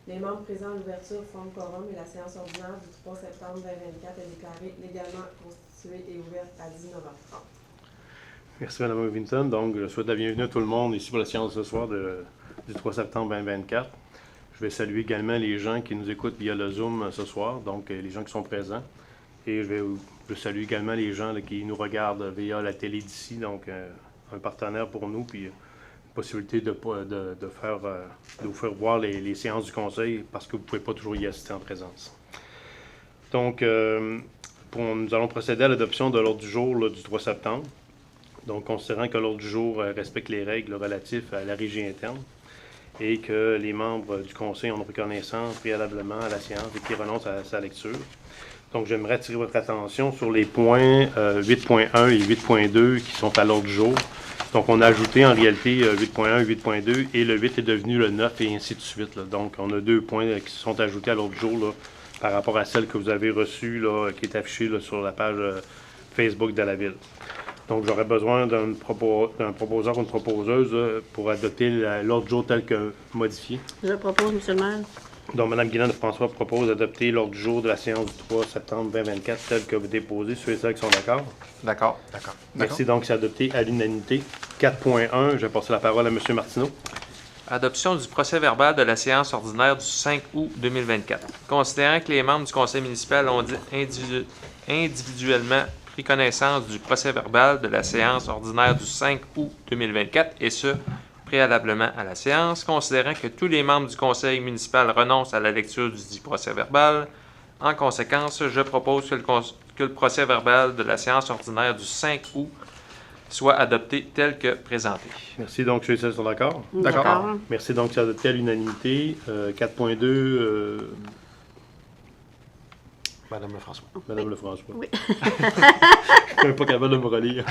Les membres présents à l'ouverture forment quorum et la séance ordinaire du 3 septembre 2024 est déclarée légalement constituée et ouverte à 19h30. Merci, Mme Ovington. Donc, je souhaite la bienvenue à tout le monde ici pour la séance de ce soir du 3 septembre 2024. Je vais saluer également les gens qui nous écoutent via le Zoom ce soir, donc les gens qui sont présents. Et je salue également les gens là, qui nous regardent via la télé d'ici, donc un partenaire pour nous, puis possibilité de vous faire voir les séances du Conseil parce que vous ne pouvez pas toujours y assister en présence. Donc, nous allons procéder à l'adoption de l'ordre du jour là, du 3 septembre. Donc, considérant que l'ordre du jour respecte les règles relatives à la régie interne et que les membres du Conseil ont pris connaissance préalablement à la séance et qui renoncent à sa lecture. Donc, j'aimerais attirer votre attention sur les points 8.1 et 8.2 qui sont à l'ordre du jour. Donc, on a ajouté en réalité 8.1 et 8.2 et le 8 est devenu le 9 et ainsi de suite. Là. Donc, on a 2 points qui se sont ajoutés à l'ordre du jour là, par rapport à celle que vous avez reçue, là, qui est affichée là, sur la page Facebook de la Ville. Donc, j'aurais besoin d'un proposeur ou une proposeuse pour adopter l'ordre du jour tel que modifié. Je propose, M. le maire. Donc, Mme Guilaine-François propose d'adopter l'ordre du jour de la séance du 3 septembre 2024 tel que vous déposez. Ceux et celles qui sont d'accord? D'accord. Merci. Donc, c'est adopté à l'unanimité. 4.1, je vais passer la parole à M. Martineau. Adoption du procès-verbal de la séance ordinaire du 5 août 2024. Considérant que les membres du conseil municipal ont individuellement pris connaissance du procès-verbal de la séance ordinaire du 5 août 2024, et ce, préalablement à la séance, considérant que tous les membres du conseil municipal renoncent à la lecture du dit procès-verbal, en conséquence, je propose que le procès-verbal de la séance ordinaire du 5 août soit adopté tel que présenté. Merci. Donc, ceux et celles sont d'accord? D'accord. Merci. Donc, c'est adopté à l'unanimité. 4.2, Madame Lefrançois. Madame Lefrançois. Oui. Je ne suis même pas capable de me relire.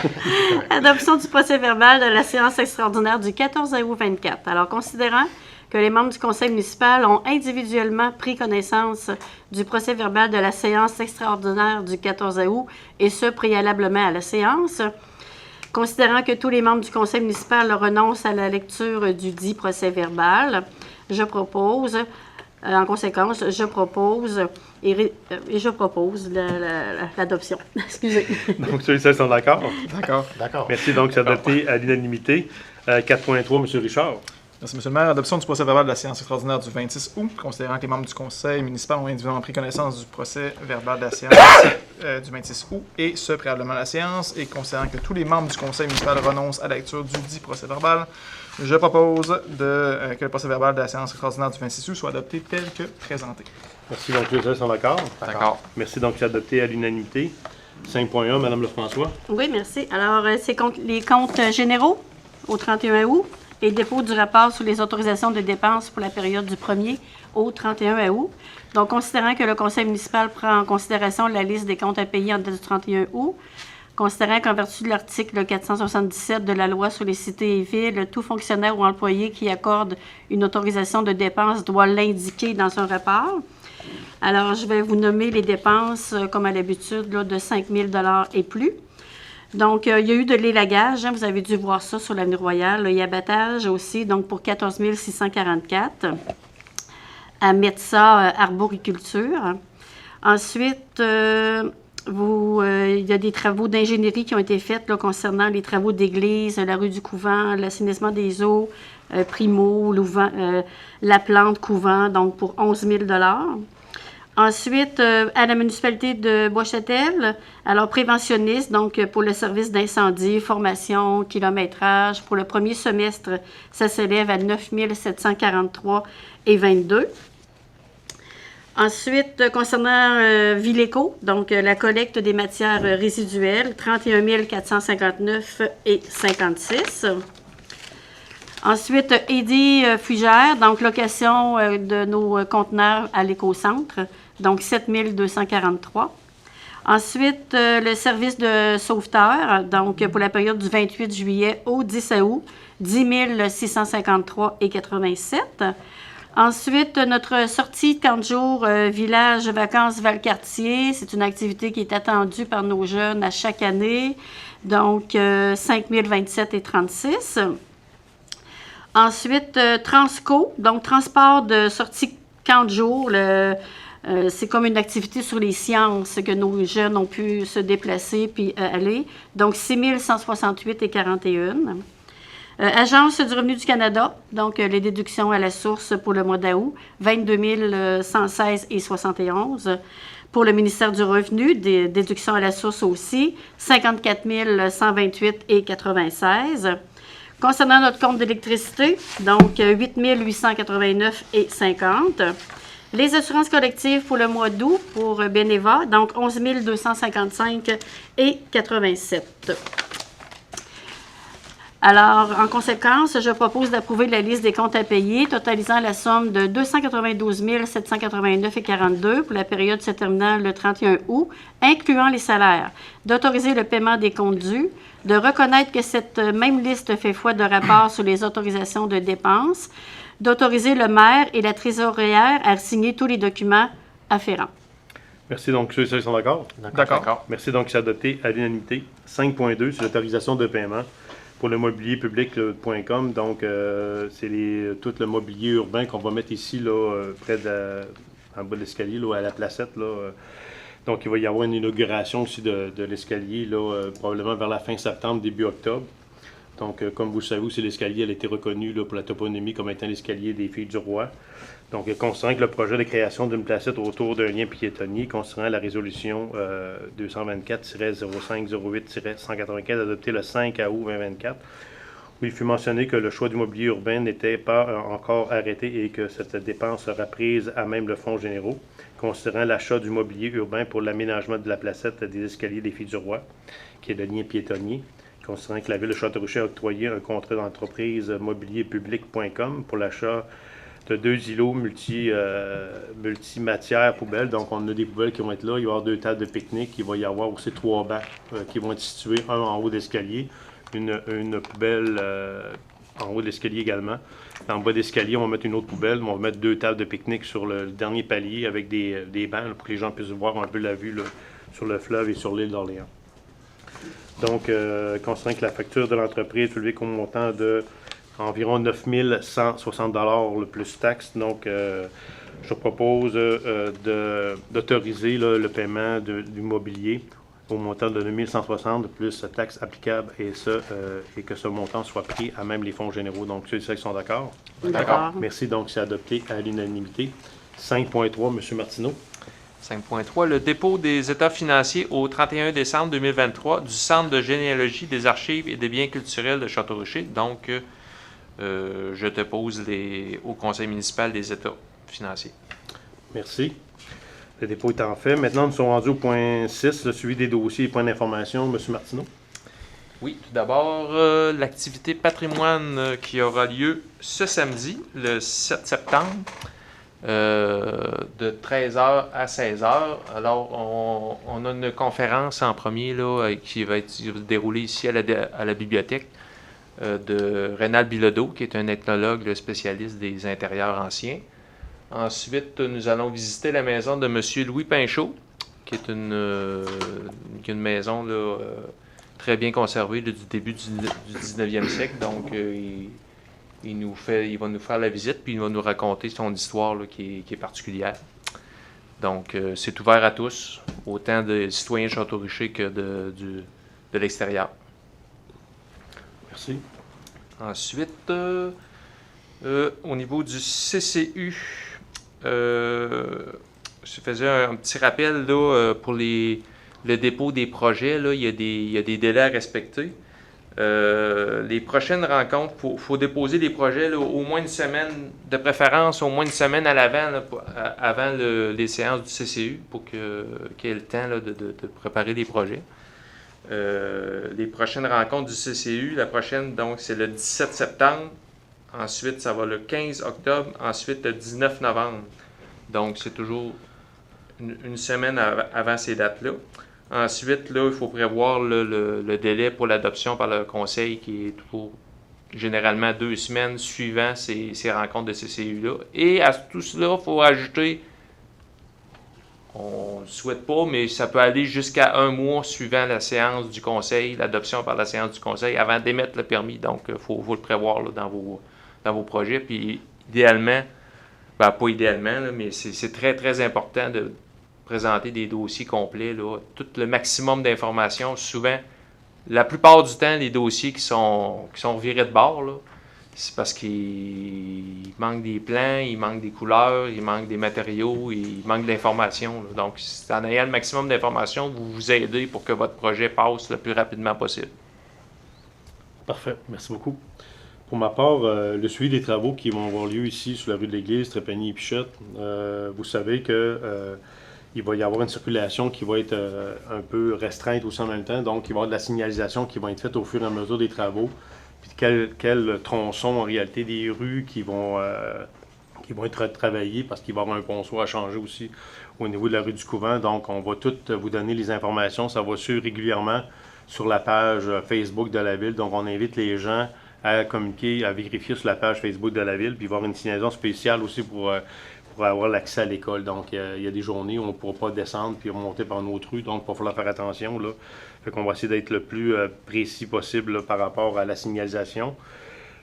Adoption du procès-verbal de la séance extraordinaire du 14 août 24. Alors, considérant que les membres du conseil municipal ont individuellement pris connaissance du procès-verbal de la séance extraordinaire du 14 août, et ce, préalablement à la séance, considérant que tous les membres du conseil municipal renoncent à la lecture du dit procès-verbal, je propose, en conséquence, je propose l'adoption. Excusez. Donc, ceux et celles sont d'accord? D'accord. Merci. Donc, c'est adopté à l'unanimité. 4.3, M. Richard. Merci, M. le maire. Adoption du procès-verbal de la séance extraordinaire du 26 août, considérant que les membres du conseil municipal ont individuellement pris connaissance du procès-verbal de la séance du 26 août, et ce, préalablement à la séance, et considérant que tous les membres du conseil municipal renoncent à la lecture du dit procès-verbal, je propose que le procès-verbal de la séance extraordinaire du 26 août soit adopté tel que présenté. Merci. Donc, ceux et celles sont d'accord? D'accord. Merci. Donc, c'est adopté à l'unanimité. 5.1, Mme Lefrançois. Oui, merci. Alors, c'est les comptes généraux au 31 août et dépôt du rapport sur les autorisations de dépenses pour la période du 1er au 31 août. Donc, considérant que le conseil municipal prend en considération la liste des comptes à payer en date du 31 août, considérant qu'en vertu de l'article 477 de la loi sur les cités et villes, tout fonctionnaire ou employé qui accorde une autorisation de dépense doit l'indiquer dans son rapport. Alors, je vais vous nommer les dépenses, comme à l'habitude, là, de 5 000 $ et plus. Donc, il y a eu de l'élagage, vous avez dû voir ça sur l'avenue Royale. Il y a abattage aussi, donc pour 14 644. À Metsa, arboriculture. Ensuite, il y a des travaux d'ingénierie qui ont été faits là, concernant les travaux d'église, la rue du Couvent, l'assainissement des eaux, Primo, la plante Couvent, donc pour 11 000 $. Ensuite, à la municipalité de Bois-Châtel, alors préventionniste, donc pour le service d'incendie, formation, kilométrage. Pour le premier semestre, ça s'élève à 9 743,22 $. Ensuite, concernant Villéco, donc la collecte des matières résiduelles, 31 459,56 $. Ensuite, Eddy Fugère, donc location de nos conteneurs à l'éco-centre, donc 7 243 $. Ensuite, le service de sauveteur, donc pour la période du 28 juillet au 10 août, 10 653,87 $. Ensuite, notre sortie de 40 jours village vacances Valcartier, c'est une activité qui est attendue par nos jeunes à chaque année, donc 5 027,36 $. Ensuite, Transco, donc transport de sortie camp de jour. C'est comme une activité sur les sciences que nos jeunes ont pu se déplacer puis aller. Donc, 6 168 et 41. Agence du revenu du Canada, donc les déductions à la source pour le mois d'août, 22 116 et 71. Pour le ministère du Revenu, des déductions à la source aussi, 54 128 et 96. Concernant notre compte d'électricité, donc 8 889 et 50. Les assurances collectives pour le mois d'août pour Beneva, donc 11 255 et 87. Alors, en conséquence, je propose d'approuver la liste des comptes à payer, totalisant la somme de 292 789 et 42 pour la période se terminant le 31 août, incluant les salaires, d'autoriser le paiement des comptes dus, de reconnaître que cette même liste fait foi de rapports sur les autorisations de dépenses, d'autoriser le maire et la trésorière à signer tous les documents afférents. Merci. Donc, ceux et celles qui sont d'accord? D'accord. Merci. Donc, c'est adopté à l'unanimité. 5.2 sur l'autorisation de paiement pour le mobilier public.com. Donc, c'est tout le mobilier urbain qu'on va mettre ici, là, près en bas de l'escalier, là, à la placette. Là. Donc, il va y avoir une inauguration aussi de l'escalier, là, probablement vers la fin septembre, début octobre. Donc, comme vous le savez, aussi, l'escalier a été reconnu là, pour la toponymie comme étant l'escalier des Filles du Roi. Donc, considérant que le projet de création d'une placette autour d'un lien piétonnier, considérant la résolution 224-0508-195 adoptée le 5 août 2024, où il fut mentionné que le choix du mobilier urbain n'était pas encore arrêté et que cette dépense sera prise à même le fonds généraux, considérant l'achat du mobilier urbain pour l'aménagement de la placette des escaliers des Filles du Roi, qui est le lien piétonnier, considérant que la Ville de Château-Richer a octroyé un contrat d'entreprise mobilierpublic.com pour l'achat de 2 îlots multimatières poubelles. Donc, on a des poubelles qui vont être là. Il va y avoir 2 tables de pique-nique. Il va y avoir aussi 3 bancs qui vont être situés, un en haut d'escalier, une poubelle en haut de l'escalier également. En bas d'escalier, on va mettre une autre poubelle. On va mettre 2 tables de pique-nique sur le dernier palier avec des bancs là, pour que les gens puissent voir un peu la vue là, sur le fleuve et sur l'île d'Orléans. Donc, considérant que la facture de l'entreprise est élevée au montant de environ 9 160 $ le plus taxe. Donc, je propose d'autoriser le paiement du mobilier au montant de 9 160 plus taxe applicable et que ce montant soit pris à même les fonds généraux. Donc, ceux et celles qui sont d'accord? D'accord. Merci. Donc, c'est adopté à l'unanimité. 5.3, M. Martineau. 5.3. Le dépôt des états financiers au 31 décembre 2023 du Centre de généalogie des archives et des biens culturels de Château-Richer. Donc, je dépose au conseil municipal des états financiers. Merci. Le dépôt étant fait. Maintenant, nous sommes rendus au point 6, le suivi des dossiers et points d'information. M. Martineau. Oui, tout d'abord, l'activité patrimoine qui aura lieu ce samedi, le 7 septembre, de 13h à 16h. Alors, on a une conférence en premier là, qui va se dérouler ici à la bibliothèque de Rénal Bilodeau, qui est un ethnologue spécialiste des intérieurs anciens. Ensuite, nous allons visiter la maison de M. Louis Pinchot, qui est une maison là, très bien conservée là, du début du 19e siècle. Donc, il va nous faire la visite, puis il va nous raconter son histoire là, qui est particulière. Donc, c'est ouvert à tous, autant des citoyens de Château-Richer que de l'extérieur. Merci. Ensuite, au niveau du CCU, je faisais un petit rappel là, pour le dépôt des projets. Là, il y a des délais à respecter. Les prochaines rencontres, il faut déposer les projets là, au moins une semaine, de préférence au moins une semaine à l'avant, là, avant les séances du CCU, pour qu'il y ait le temps là, de préparer les projets. Les prochaines rencontres du CCU, la prochaine, donc, c'est le 17 septembre. Ensuite, ça va le 15 octobre. Ensuite, le 19 novembre. Donc, c'est toujours une semaine avant ces dates-là. Ensuite, là, il faut prévoir le délai pour l'adoption par le conseil qui est toujours généralement 2 semaines suivant ces rencontres de CCU-là. Et à tout cela, il faut ajouter, on ne le souhaite pas, mais ça peut aller jusqu'à 1 mois suivant la séance du conseil, l'adoption par la séance du conseil, avant d'émettre le permis. Donc, il faut le prévoir là, dans vos projets. Puis, idéalement, Ben, pas idéalement, là, mais c'est très, très important de présenter des dossiers complets, là, tout le maximum d'informations. Souvent, la plupart du temps, les dossiers qui sont virés de bord, là, c'est parce qu'il manque des plans, il manque des couleurs, il manque des matériaux, il manque d'informations. Là. Donc, c'est en ayant le maximum d'informations, vous vous aidez pour que votre projet passe le plus rapidement possible. Parfait, merci beaucoup. Pour ma part, le suivi des travaux qui vont avoir lieu ici sur la rue de l'Église, Trépanier et Pichotte, vous savez que il va y avoir une circulation qui va être un peu restreinte aussi en même temps, donc il va y avoir de la signalisation qui va être faite au fur et à mesure des travaux. Puis quel tronçon en réalité des rues qui vont être travaillées parce qu'il va y avoir un ponceau à changer aussi au niveau de la rue du Couvent. Donc, on va toutes vous donner les informations. Ça va suivre régulièrement sur la page Facebook de la Ville. Donc, on invite les gens à communiquer, à vérifier sur la page Facebook de la Ville, puis voir une signalisation spéciale aussi pour avoir l'accès à l'école. Donc, il y a des journées où on ne pourra pas descendre puis remonter par une autre rue, donc il va falloir faire attention, là. Fait qu'on va essayer d'être le plus précis possible là, par rapport à la signalisation.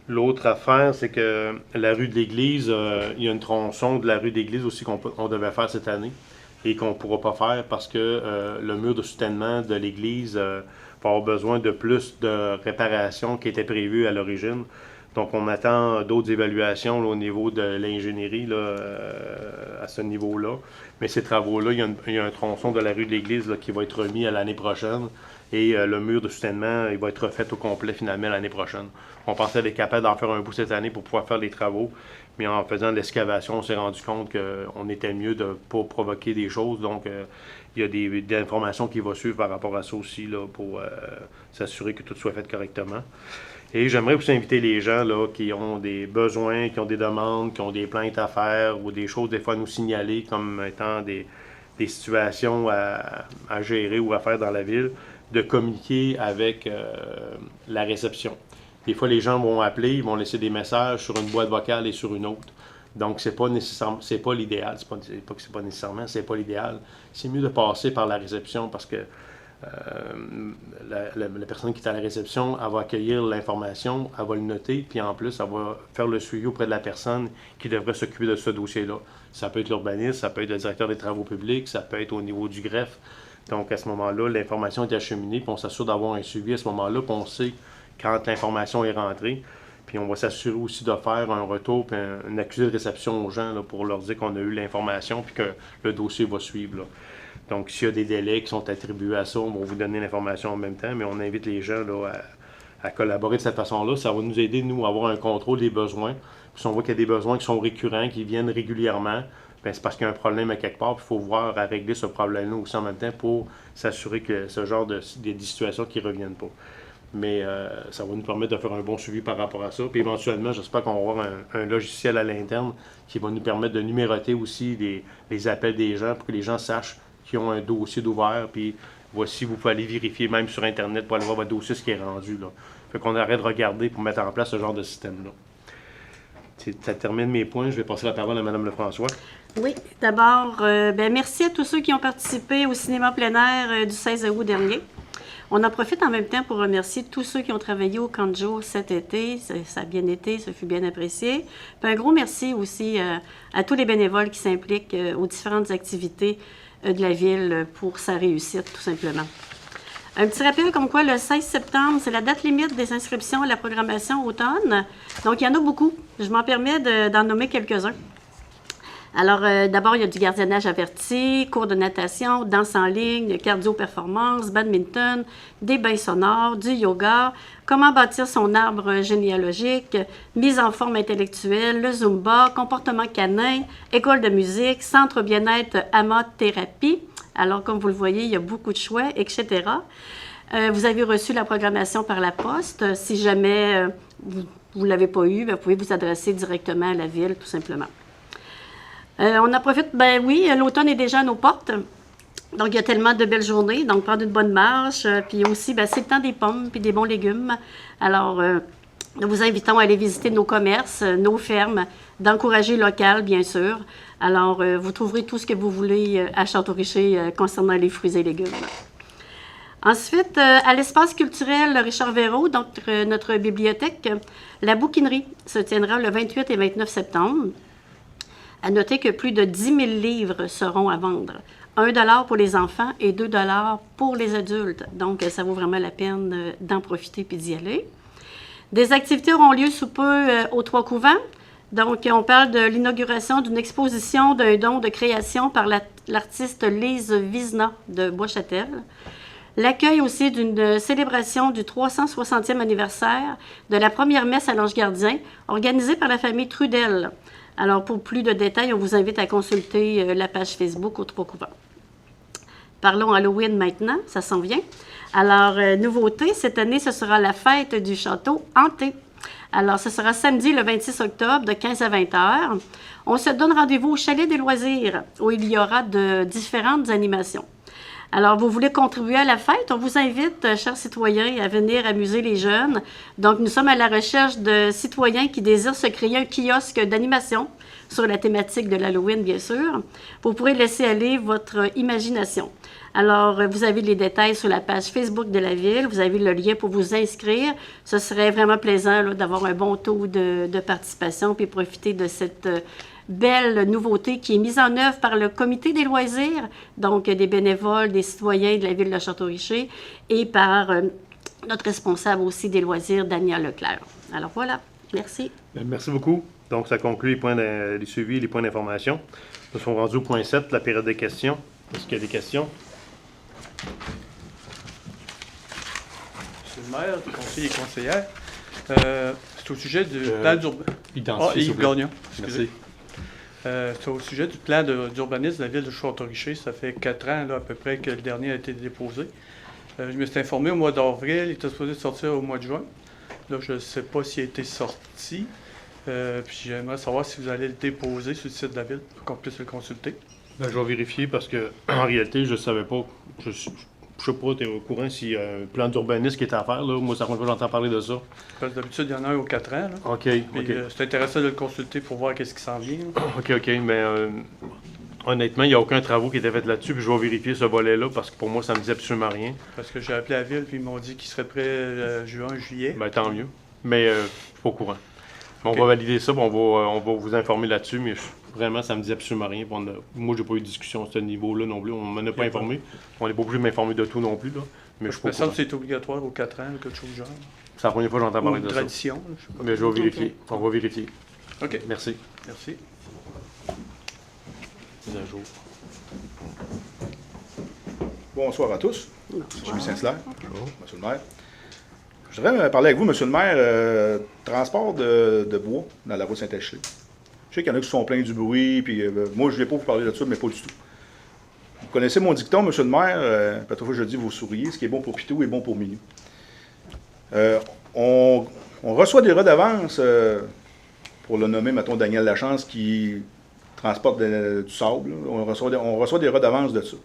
L'autre affaire, c'est que la rue de l'Église, il y a une tronçon de la rue de l'Église aussi qu'on devait faire cette année et qu'on ne pourra pas faire parce que le mur de soutènement de l'Église va avoir besoin de plus de réparations qui étaient prévues à l'origine. Donc, on attend d'autres évaluations là, au niveau de l'ingénierie à ce niveau-là. Mais ces travaux-là, il y a un tronçon de la rue de l'Église là, qui va être remis à l'année prochaine. Et le mur de soutènement, il va être refait au complet finalement l'année prochaine. On pensait être capable d'en faire un bout cette année pour pouvoir faire les travaux. Mais en faisant de l'excavation, on s'est rendu compte qu'on était mieux de ne pas provoquer des choses. Donc, il y a des informations qui vont suivre par rapport à ça aussi là, pour s'assurer que tout soit fait correctement. Et j'aimerais aussi inviter les gens là, qui ont des besoins, qui ont des demandes, qui ont des plaintes à faire ou des choses des fois à nous signaler comme étant des situations à gérer ou à faire dans la ville, de communiquer avec la réception. Des fois, les gens vont appeler, ils vont laisser des messages sur une boîte vocale et sur une autre. Donc, c'est pas nécessairement, c'est pas l'idéal. C'est pas que c'est pas nécessairement, c'est pas l'idéal. C'est mieux de passer par la réception parce que la personne qui est à la réception, elle va accueillir l'information, elle va le noter, puis en plus, elle va faire le suivi auprès de la personne qui devrait s'occuper de ce dossier-là. Ça peut être l'urbaniste, ça peut être le directeur des travaux publics, ça peut être au niveau du greffe. Donc, à ce moment-là, l'information est acheminée, puis on s'assure d'avoir un suivi à ce moment-là, puis on sait quand l'information est rentrée. Puis on va s'assurer aussi de faire un retour, puis un accusé de réception aux gens là, pour leur dire qu'on a eu l'information, puis que le dossier va suivre. Là. Donc, s'il y a des délais qui sont attribués à ça, on va vous donner l'information en même temps, mais on invite les gens là, à collaborer de cette façon-là. Ça va nous aider, nous, à avoir un contrôle des besoins. Puis si on voit qu'il y a des besoins qui sont récurrents, qui viennent régulièrement, bien, c'est parce qu'il y a un problème à quelque part, puis il faut voir à régler ce problème-là aussi en même temps pour s'assurer que ce genre de situations qui ne reviennent pas. Mais ça va nous permettre de faire un bon suivi par rapport à ça. Puis éventuellement, j'espère qu'on va avoir un logiciel à l'interne qui va nous permettre de numéroter aussi les appels des gens pour que les gens sachent qui ont un dossier d'ouvert, puis voici, vous pouvez aller vérifier même sur Internet pour aller voir votre dossier, ce qui est rendu. Là. Fait qu'on arrête de regarder pour mettre en place ce genre de système-là. Ça termine mes points. Je vais passer la parole à Mme Lefrançois. Oui, d'abord, merci à tous ceux qui ont participé au cinéma plein air du 16 août dernier. On en profite en même temps pour remercier tous ceux qui ont travaillé au camp de jour cet été. Ça a bien été, ça fut bien apprécié. Puis un gros merci aussi à tous les bénévoles qui s'impliquent aux différentes activités de la Ville pour sa réussite, tout simplement. Un petit rappel comme quoi le 16 septembre, c'est la date limite des inscriptions à la programmation automne. Donc, il y en a beaucoup. Je m'en permets d'en nommer quelques-uns. Alors, d'abord, il y a du gardiennage averti, cours de natation, danse en ligne, cardio-performance, badminton, des bains sonores, du yoga, comment bâtir son arbre généalogique, mise en forme intellectuelle, le zumba, comportement canin, école de musique, centre bien-être amat-thérapie. Alors, comme vous le voyez, il y a beaucoup de choix, etc. Vous avez reçu la programmation par la poste. Si jamais vous ne l'avez pas eu, vous pouvez vous adresser directement à la Ville, tout simplement. On en profite, l'automne est déjà à nos portes. Donc, il y a tellement de belles journées. Donc, prendre une bonne marche. Puis aussi, c'est le temps des pommes puis des bons légumes. Alors, nous vous invitons à aller visiter nos commerces, nos fermes, d'encourager local, bien sûr. Alors, vous trouverez tout ce que vous voulez à Château-Richer concernant les fruits et légumes. Ensuite, à l'espace culturel Richard Verreault, donc notre bibliothèque, la bouquinerie se tiendra le 28 et 29 septembre. À noter que plus de 10 000 livres seront à vendre. 1 $ pour les enfants et 2 $ pour les adultes. Donc, ça vaut vraiment la peine d'en profiter puis d'y aller. Des activités auront lieu sous peu aux Trois-Couvents. Donc, on parle de l'inauguration d'une exposition d'un don de création par l'artiste Lise Vizna de Bois-Châtel. L'accueil aussi d'une célébration du 360e anniversaire de la première messe à l'Ange Gardien, organisée par la famille Trudel. Alors, pour plus de détails, on vous invite à consulter la page Facebook aux Trois-Couvents. Parlons Halloween maintenant, ça s'en vient. Alors, nouveauté, cette année, ce sera la fête du château hanté. Alors, ce sera samedi le 26 octobre de 15 à 20 heures. On se donne rendez-vous au Chalet des Loisirs où il y aura de différentes animations. Alors, vous voulez contribuer à la fête? On vous invite, chers citoyens, à venir amuser les jeunes. Donc, nous sommes à la recherche de citoyens qui désirent se créer un kiosque d'animation sur la thématique de l'Halloween, bien sûr. Vous pourrez laisser aller votre imagination. Alors, vous avez les détails sur la page Facebook de la Ville. Vous avez le lien pour vous inscrire. Ce serait vraiment plaisant là, d'avoir un bon taux de participation puis profiter de cette belle nouveauté qui est mise en œuvre par le Comité des loisirs, donc des bénévoles, des citoyens de la Ville de Château-Richer et par notre responsable aussi des loisirs, Daniel Leclerc. Alors voilà, merci. Merci beaucoup. Donc, ça conclut les suivis, les points d'information. Nous sommes rendus au point 7, la période des questions. Est-ce qu'il y a des questions? Monsieur le maire, conseiller et conseillère, c'est au sujet du plan d'urbanisme. Yves Gagnon, excusez. C'est au sujet du plan d'urbanisme de la ville de Château-Richer. Ça fait 4 ans là, à peu près que le dernier a été déposé. Je me suis informé au mois d'avril, il était supposé sortir au mois de juin. Là, je ne sais pas s'il a été sorti. Puis j'aimerais savoir si vous allez le déposer sur le site de la ville pour qu'on puisse le consulter. Ben, je vais vérifier parce que en réalité, je ne savais pas. Je sais pas, tu es au courant s'il y a un plan d'urbanisme qui est à faire. Là. Moi, ça fait que j'entends parler de ça. Parce que d'habitude, il y en a un aux 4 ans. Là. OK. Puis, OK. c'est intéressant de le consulter pour voir qu'est-ce qui s'en vient. Là. OK. Mais honnêtement, il n'y a aucun travaux qui était fait là-dessus. Puis je vais vérifier ce volet-là parce que pour moi, ça ne me dit absolument rien. Parce que j'ai appelé la ville puis ils m'ont dit qu'ils seraient prêts juin, juillet. Ben, tant mieux. Mais je suis pas au courant. Okay. On va valider ça, on va vous informer là-dessus, mais vraiment, ça me dit absolument rien. Moi, j'ai pas eu de discussion à ce niveau-là non plus. On m'en a pas informé. On n'est pas obligé de m'informer de tout non plus. Là. Mais je me semble que c'est obligatoire aux 4 ans, quelque chose du genre. C'est la première fois que j'entends parler de ça. Tradition, je sais pas. Mais je vais vérifier. On va vérifier. OK. Merci. Merci. Mise à jour. Bonsoir à tous. Jimmy Saint-Hilaire. Bonjour, monsieur le maire. Je voudrais parler avec vous, monsieur le maire, transport de bois dans la route Saint-Achille. Je sais qu'il y en a qui sont pleins du bruit, puis moi, je ne vais pas vous parler de ça, mais pas du tout. Vous connaissez mon dicton, monsieur le maire, parfois je dis vous souriez, ce qui est bon pour Pitou est bon pour Minou. On reçoit des redevances, pour le nommer, mettons, Daniel Lachance, qui transporte du sable. On reçoit des redevances de ça.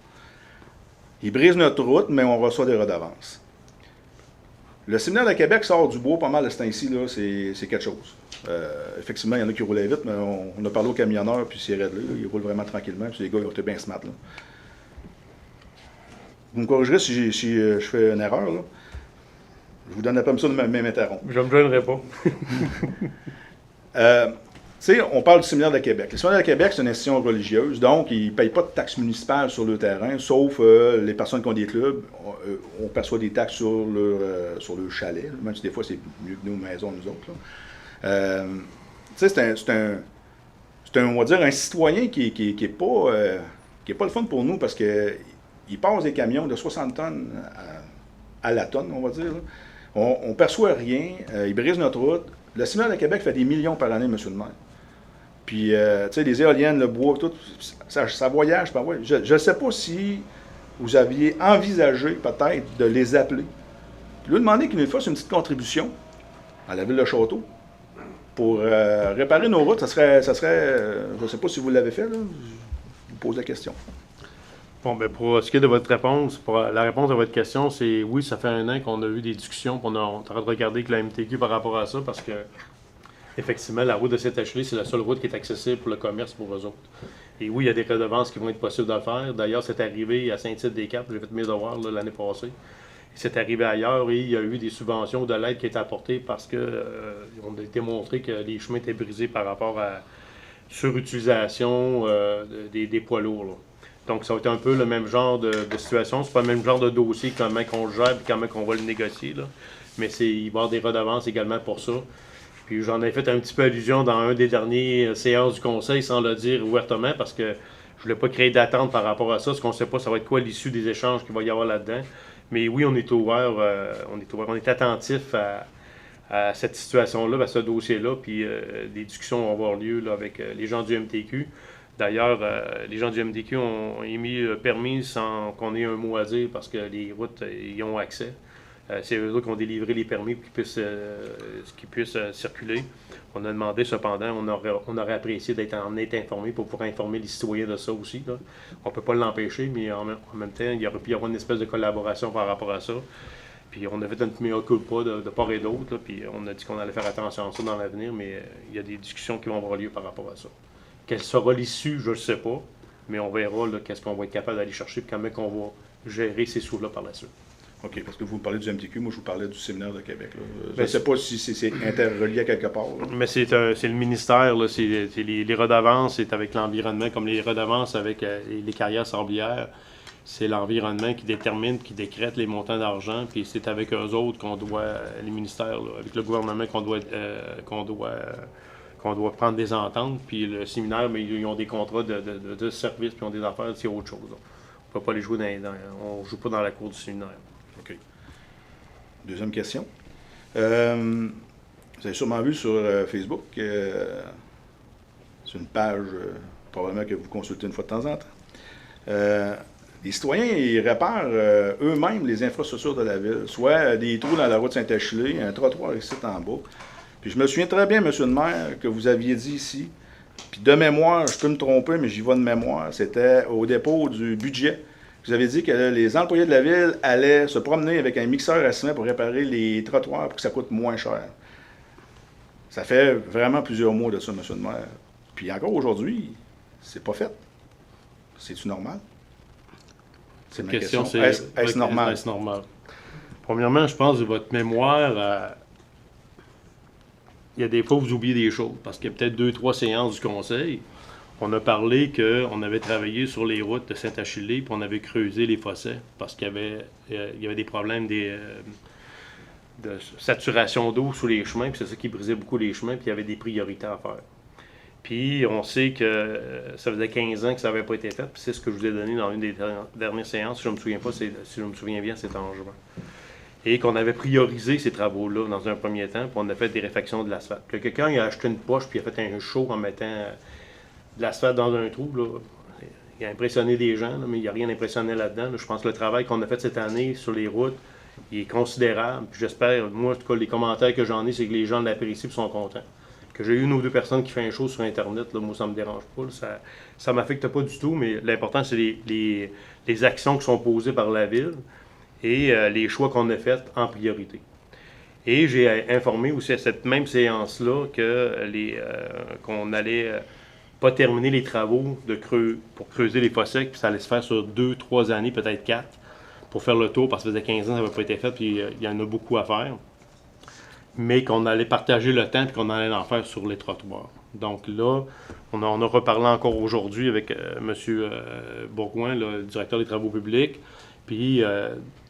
Il brise notre route, mais on reçoit des redevances. Le séminaire de Québec sort du bois pas mal à ce temps-ci, là, c'est quelque chose. Effectivement, il y en a qui roulaient vite, mais on a parlé aux camionneurs, puis c'est raide, là, ils roulent vraiment tranquillement, puis les gars, ils ont été bien smart, là. Vous me corrigerez si je fais une erreur, là. Je vous donne la permission de m'interrompre. Je ne me gênerai pas. Tu sais, on parle du séminaire de Québec. Le séminaire de Québec, c'est une institution religieuse, donc ils ne payent pas de taxes municipales sur le terrain, sauf les personnes qui ont des clubs. On perçoit des taxes sur le chalet, même si des fois c'est mieux que nos maisons, nous autres. Tu sais, c'est on va dire, un citoyen qui est pas le fun pour nous parce qu'il passe des camions de 60 tonnes à la tonne, on va dire. Là. On ne perçoit rien, il brise notre route. Le séminaire de Québec fait des millions par année, monsieur le maire. Puis, tu sais, les éoliennes, le bois, tout, ça voyage par ouais. Je ne sais pas si vous aviez envisagé, peut-être, de les appeler. Puis lui demander qu'ils nous fassent une petite contribution à la ville de Château pour réparer nos routes. Ça serait je ne sais pas si vous l'avez fait, là. Je vous pose la question. Bon, bien, pour ce qui est de votre réponse, pour la réponse à votre question, c'est oui, ça fait 1 an qu'on a eu des discussions, on est en train de regarder avec la MTQ par rapport à ça, parce que effectivement, la route de Saint-Achille, c'est la seule route qui est accessible pour le commerce pour eux autres. Et oui, il y a des redevances qui vont être possibles de faire. D'ailleurs, c'est arrivé à Saint-Tite-des-Capes, j'ai fait mes devoirs l'année passée. C'est arrivé ailleurs et il y a eu des subventions de l'aide qui a été apportée parce qu'on a été montré que les chemins étaient brisés par rapport surutilisation des poids lourds. Là. Donc, ça va être un peu le même genre de situation. C'est pas le même genre de dossier, comment on le gère et comment on va le négocier. Là. Mais il va y avoir des redevances également pour ça. Puis j'en ai fait un petit peu allusion dans un des derniers séances du Conseil, sans le dire ouvertement, parce que je voulais pas créer d'attente par rapport à ça. Ce qu'on ne sait pas, ça va être quoi l'issue des échanges qu'il va y avoir là-dedans. Mais oui, on est ouvert, on est attentif à cette situation-là, à ce dossier-là, puis des discussions vont avoir lieu là, avec les gens du MTQ. D'ailleurs, les gens du MTQ ont émis le permis sans qu'on ait un mot à dire parce que les routes y ont accès. C'est eux autres qui ont délivré les permis pour qu'ils puissent circuler. On a demandé cependant, on aurait apprécié d'être informé pour pouvoir informer les citoyens de ça aussi. Là. On ne peut pas l'empêcher, mais en même temps, il aurait pu y avoir une espèce de collaboration par rapport à ça. Puis on a fait un petit mea culpa de part et d'autre, là, puis on a dit qu'on allait faire attention à ça dans l'avenir, mais il y a des discussions qui vont avoir lieu par rapport à ça. Quelle sera l'issue, je ne sais pas, mais on verra qu'est-ce qu'on va être capable d'aller chercher et comment on va gérer ces sous-là par la suite. OK, parce que vous me parlez du MTQ, moi je vous parlais du séminaire de Québec. Là. Je ne sais pas si c'est interrelié à quelque part. Là. Mais c'est le ministère, là, c'est les redevances, c'est avec l'environnement, comme les redevances avec les carrières sablières. C'est l'environnement qui détermine, qui décrète les montants d'argent, puis c'est avec eux autres qu'on doit, les ministères, là, avec le gouvernement qu'on doit prendre des ententes, puis le séminaire, mais ils ont des contrats de services, puis ils ont des affaires, c'est autre chose. Là. On ne peut pas les jouer on ne joue pas dans la cour du séminaire. OK. Deuxième question. Vous avez sûrement vu sur Facebook, c'est une page probablement que vous consultez une fois de temps en temps. Les citoyens, ils réparent eux-mêmes les infrastructures de la ville, soit des trous dans la route Saint-Achillé, un trottoir ici en bas. Puis je me souviens très bien, monsieur le maire, que vous aviez dit ici, puis de mémoire, je peux me tromper, mais j'y vais de mémoire, c'était au dépôt du budget. Vous avez dit que les employés de la ville allaient se promener avec un mixeur à ciment pour réparer les trottoirs pour que ça coûte moins cher. Ça fait vraiment plusieurs mois de ça, monsieur le maire. Puis encore aujourd'hui, c'est pas fait. C'est-tu normal? C'est ma question. Est-ce normal? Est-ce normal? Premièrement, je pense que votre mémoire, il y a des fois où vous oubliez des choses, parce qu'il y a peut-être 2-3 séances du Conseil. On a parlé qu'on avait travaillé sur les routes de Saint-Achillé, puis on avait creusé les fossés, parce qu'il y avait des problèmes de saturation d'eau sous les chemins, puis c'est ça qui brisait beaucoup les chemins, puis il y avait des priorités à faire. Puis on sait que ça faisait 15 ans que ça n'avait pas été fait, puis c'est ce que je vous ai donné dans une des dernières séances, si je me souviens bien, c'est en juin. Et qu'on avait priorisé ces travaux-là dans un premier temps, puis on a fait des réfections de l'asphalte. Puis quelqu'un a acheté une poche, puis il a fait un show en mettant de l'asphalte dans un trou. Là. Il a impressionné des gens, là, mais il n'y a rien d'impressionnant là-dedans. Là. Je pense que le travail qu'on a fait cette année sur les routes, il est considérable. Puis j'espère, moi, en tout cas, les commentaires que j'en ai, c'est que les gens l'apprécient et sont contents. Que j'ai eu une ou deux personnes qui font un show sur Internet, là, moi, ça ne me dérange pas. Là. Ça ne m'affecte pas du tout, mais l'important, c'est les actions qui sont posées par la Ville et les choix qu'on a faits en priorité. Et j'ai informé aussi à cette même séance-là qu'on allait pas terminer les travaux pour creuser les fossés, puis ça allait se faire sur 2-3 années, peut-être 4, pour faire le tour, parce que ça faisait 15 ans que ça n'avait pas été fait, puis il y en a beaucoup à faire. Mais qu'on allait partager le temps, puis qu'on allait en faire sur les trottoirs. Donc là, on a reparlé encore aujourd'hui avec M. Bourgoin, le directeur des travaux publics, puis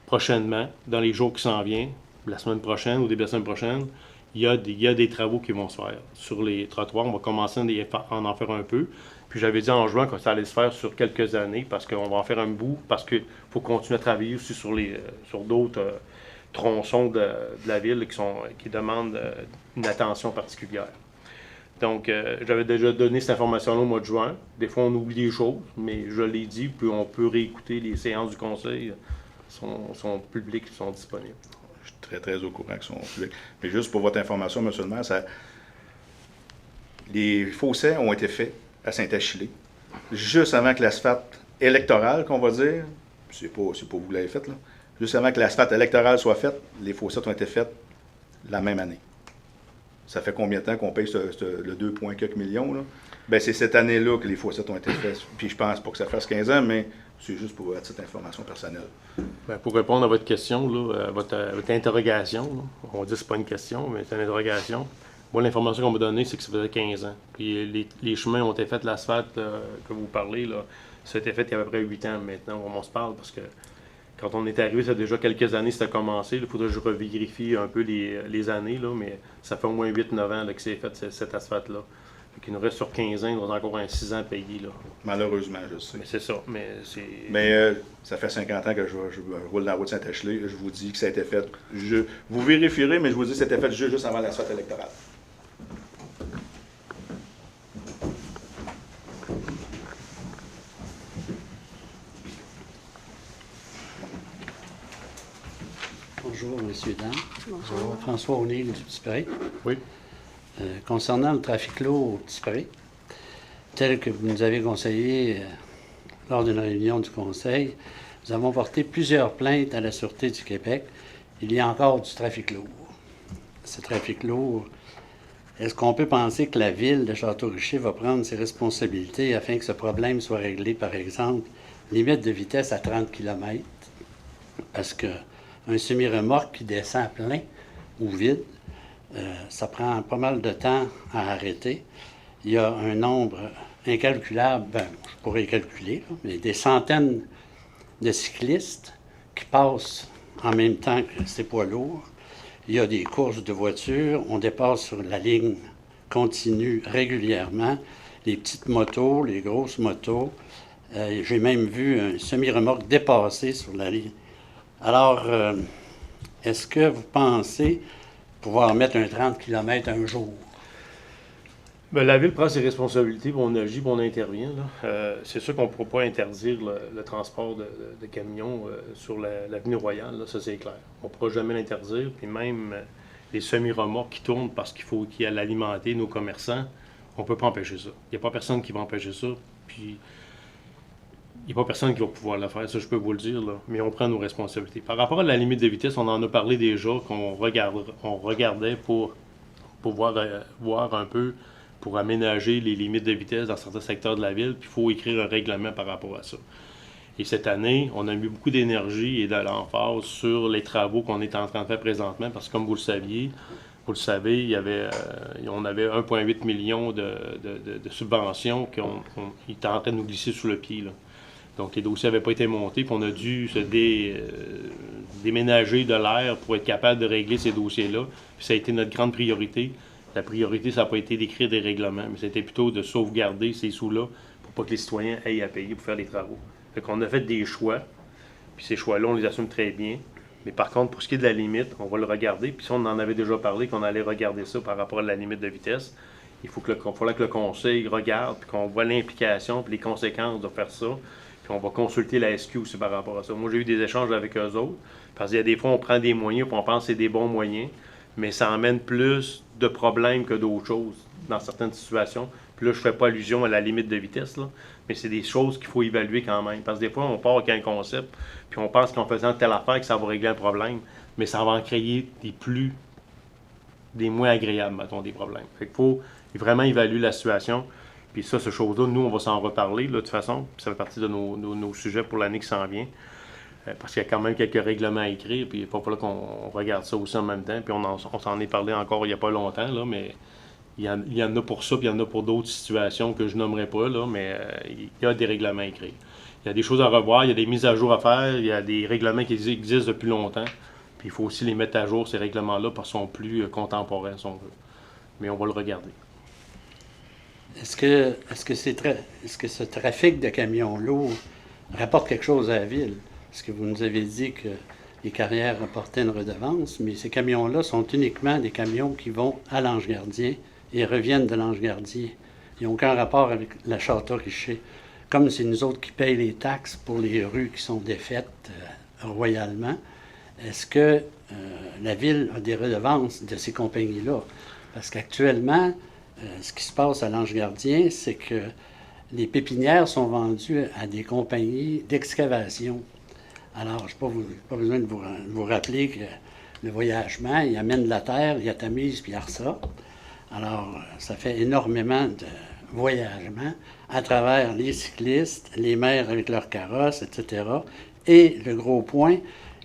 prochainement, dans les jours qui s'en viennent, la semaine prochaine ou début de la semaine prochaine, il y a des travaux qui vont se faire sur les trottoirs. On va commencer à en faire un peu. Puis j'avais dit en juin que ça allait se faire sur quelques années parce qu'on va en faire un bout, parce qu'il faut continuer à travailler aussi sur d'autres tronçons de la ville qui demandent une attention particulière. Donc, j'avais déjà donné cette information-là au mois de juin. Des fois, on oublie des choses, mais je l'ai dit, puis on peut réécouter les séances du Conseil. Sont publiques, sont disponibles. Je suis très, très au courant qu'ils sont publics. Mais juste pour votre information, M. le maire, les fossés ont été faits à Saint-Achillé, juste avant que l'asphalte électorale, qu'on va dire, c'est pas vous qui l'avez fait, là, juste avant que l'asphalte électorale soit faite, les fossés ont été faits la même année. Ça fait combien de temps qu'on paye le 2,4 millions, là? Bien, c'est cette année-là que les fossés ont été faits. Puis je pense pas que ça fasse 15 ans, mais c'est juste pour cette information personnelle. Bien, pour répondre à votre question, là, à votre interrogation, là, on va dire que ce n'est pas une question, mais c'est une interrogation. Moi, l'information qu'on m'a donnée, c'est que ça faisait 15 ans. Puis les chemins ont été faits, l'asphalte que vous parlez, là, ça a été fait il y a à peu près 8 ans maintenant, on se parle, parce que quand on est arrivé, ça a déjà quelques années, ça a commencé. Il faudrait que je revérifie un peu les années, là, mais ça fait au moins 8-9 ans là, que c'est fait, cet asphalte-là. Il nous reste sur 15 ans, il nous reste encore un 6 ans à payer. Là. Malheureusement, je sais. Mais c'est ça. Mais ça fait 50 ans que je roule dans la route Saint-Échelé. Je vous dis que ça a été fait. Vous vérifierez, mais je vous dis que ça a été fait juste avant l'asphalte électorale. Bonjour, M. Dan. Bonjour. François O'Neill du Petit Pré. Oui. Concernant le trafic lourd au Petit Pré, tel que vous nous avez conseillé lors d'une réunion du Conseil, nous avons porté plusieurs plaintes à la Sûreté du Québec. Il y a encore du trafic lourd. Ce trafic lourd, est-ce qu'on peut penser que la Ville de Château-Richer va prendre ses responsabilités afin que ce problème soit réglé, par exemple, limite de vitesse à 30 km? Parce qu'un semi-remorque qui descend plein ou vide, ça prend pas mal de temps à arrêter. Il y a un nombre incalculable, je pourrais calculer, là, mais des centaines de cyclistes qui passent en même temps que ces poids lourds. Il y a des courses de voitures, on dépasse sur la ligne continue régulièrement. Les petites motos, les grosses motos. J'ai même vu un semi-remorque dépasser sur la ligne. Alors, est-ce que vous pensez pouvoir mettre un 30 km un jour? Bien, la Ville prend ses responsabilités, puis on agit, puis on intervient. C'est sûr qu'on ne pourra pas interdire le transport de camions sur l'avenue Royale, là, ça c'est clair. On ne pourra jamais l'interdire, puis même les semi-remorques qui tournent parce qu'il faut qu'ils aillent alimenter nos commerçants, on ne peut pas empêcher ça. Il n'y a pas personne qui va empêcher ça, puis il n'y a pas personne qui va pouvoir le faire, ça je peux vous le dire, là. Mais on prend nos responsabilités. Par rapport à la limite de vitesse, on en a parlé déjà, qu'on regardait pour voir un peu, pour aménager les limites de vitesse dans certains secteurs de la ville, puis il faut écrire un règlement par rapport à ça. Et cette année, on a mis beaucoup d'énergie et de l'emphase sur les travaux qu'on est en train de faire présentement, parce que comme vous le savez, on avait 1,8 million de subventions qui étaient en train de nous glisser sous le pied, là. Donc, les dossiers n'avaient pas été montés, puis on a dû se déménager de l'air pour être capable de régler ces dossiers-là. Puis ça a été notre grande priorité. La priorité, ça n'a pas été d'écrire des règlements, mais c'était plutôt de sauvegarder ces sous-là pour pas que les citoyens aient à payer pour faire les travaux. Fait qu'on a fait des choix, puis ces choix-là, on les assume très bien. Mais par contre, pour ce qui est de la limite, on va le regarder. Puis si on en avait déjà parlé, qu'on allait regarder ça par rapport à la limite de vitesse, il faudrait que le Conseil regarde, puis qu'on voit l'implication, puis les conséquences de faire ça. On va consulter la SQ aussi par rapport à ça. Moi, j'ai eu des échanges avec eux autres, parce qu'il y a des fois, on prend des moyens, puis on pense que c'est des bons moyens, mais ça emmène plus de problèmes que d'autres choses dans certaines situations. Puis là, je ne fais pas allusion à la limite de vitesse, là, mais c'est des choses qu'il faut évaluer quand même. Parce que des fois, on part avec un concept, puis on pense qu'en faisant telle affaire, que ça va régler un problème, mais ça va en créer des moins agréables, mettons, des problèmes. Fait qu'il faut vraiment évaluer la situation. Puis ça, ces choses-là, nous, on va s'en reparler, là, de toute façon. Puis ça fait partie de nos sujets pour l'année qui s'en vient. Parce qu'il y a quand même quelques règlements à écrire, puis il va falloir qu'on regarde ça aussi en même temps. Puis on s'en est parlé encore il n'y a pas longtemps, là, mais il y en a pour ça, puis il y en a pour d'autres situations que je nommerai pas, là, mais il y a des règlements à écrire. Il y a des choses à revoir, il y a des mises à jour à faire, il y a des règlements qui existent depuis longtemps. Puis il faut aussi les mettre à jour, ces règlements-là, parce qu'ils sont plus contemporains, si on veut. Mais on va le regarder. Est-ce que ce trafic de camions lourds rapporte quelque chose à la ville? Parce que vous nous avez dit que les carrières rapportaient une redevance, mais ces camions-là sont uniquement des camions qui vont à l'Ange-Gardien et reviennent de l'Ange-Gardien. Ils n'ont aucun rapport avec la Château-Richer. Comme c'est nous autres qui payons les taxes pour les rues qui sont défaites royalement, est-ce que la ville a des redevances de ces compagnies-là? Parce qu'actuellement, ce qui se passe à l'Ange-Gardien, c'est que les pépinières sont vendues à des compagnies d'excavation. Alors, je n'ai pas besoin de vous rappeler que le voyagement, il amène la terre, il y a Tamise, puis il y a ça. Alors, ça fait énormément de voyagement à travers les cyclistes, les maires avec leurs carrosses, etc. Et le gros point,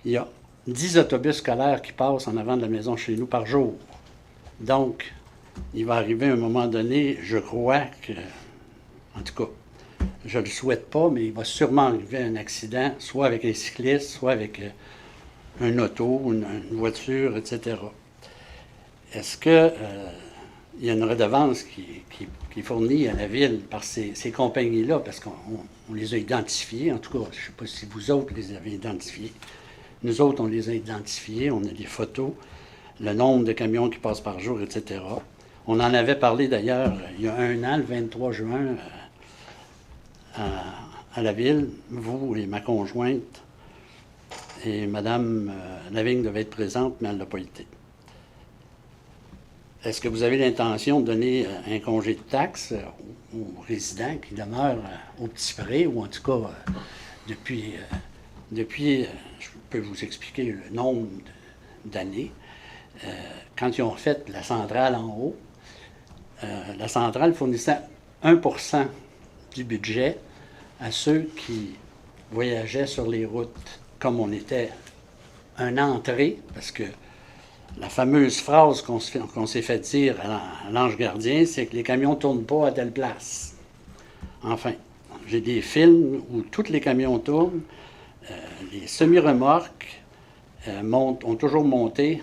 il y a 10 autobus scolaires qui passent en avant de la maison chez nous par jour. Donc, il va arriver un moment donné, je crois que, en tout cas, je ne le souhaite pas, mais il va sûrement arriver un accident, soit avec un cycliste, soit avec un auto, une voiture, etc. Est-ce que il y a une redevance qui est fournie à la ville par ces compagnies-là, parce qu'on les a identifiées, en tout cas, je ne sais pas si vous autres les avez identifiées. Nous autres, on les a identifiés, on a des photos, le nombre de camions qui passent par jour, etc. On en avait parlé d'ailleurs il y a un an, le 23 juin, à la ville, vous et ma conjointe, et Mme Lavigne devait être présente, mais elle n'a pas été. Est-ce que vous avez l'intention de donner un congé de taxes aux résidents qui demeurent au Petit-Pré, ou en tout cas depuis, je peux vous expliquer le nombre d'années, quand ils ont fait la centrale en haut, la centrale fournissait 1% du budget à ceux qui voyageaient sur les routes. Comme on était un entrée, parce que la fameuse phrase qu'on s'est fait dire à l'ange gardien, c'est que les camions ne tournent pas à telle place. Enfin, j'ai des films où tous les camions tournent, les semi-remorques ont toujours monté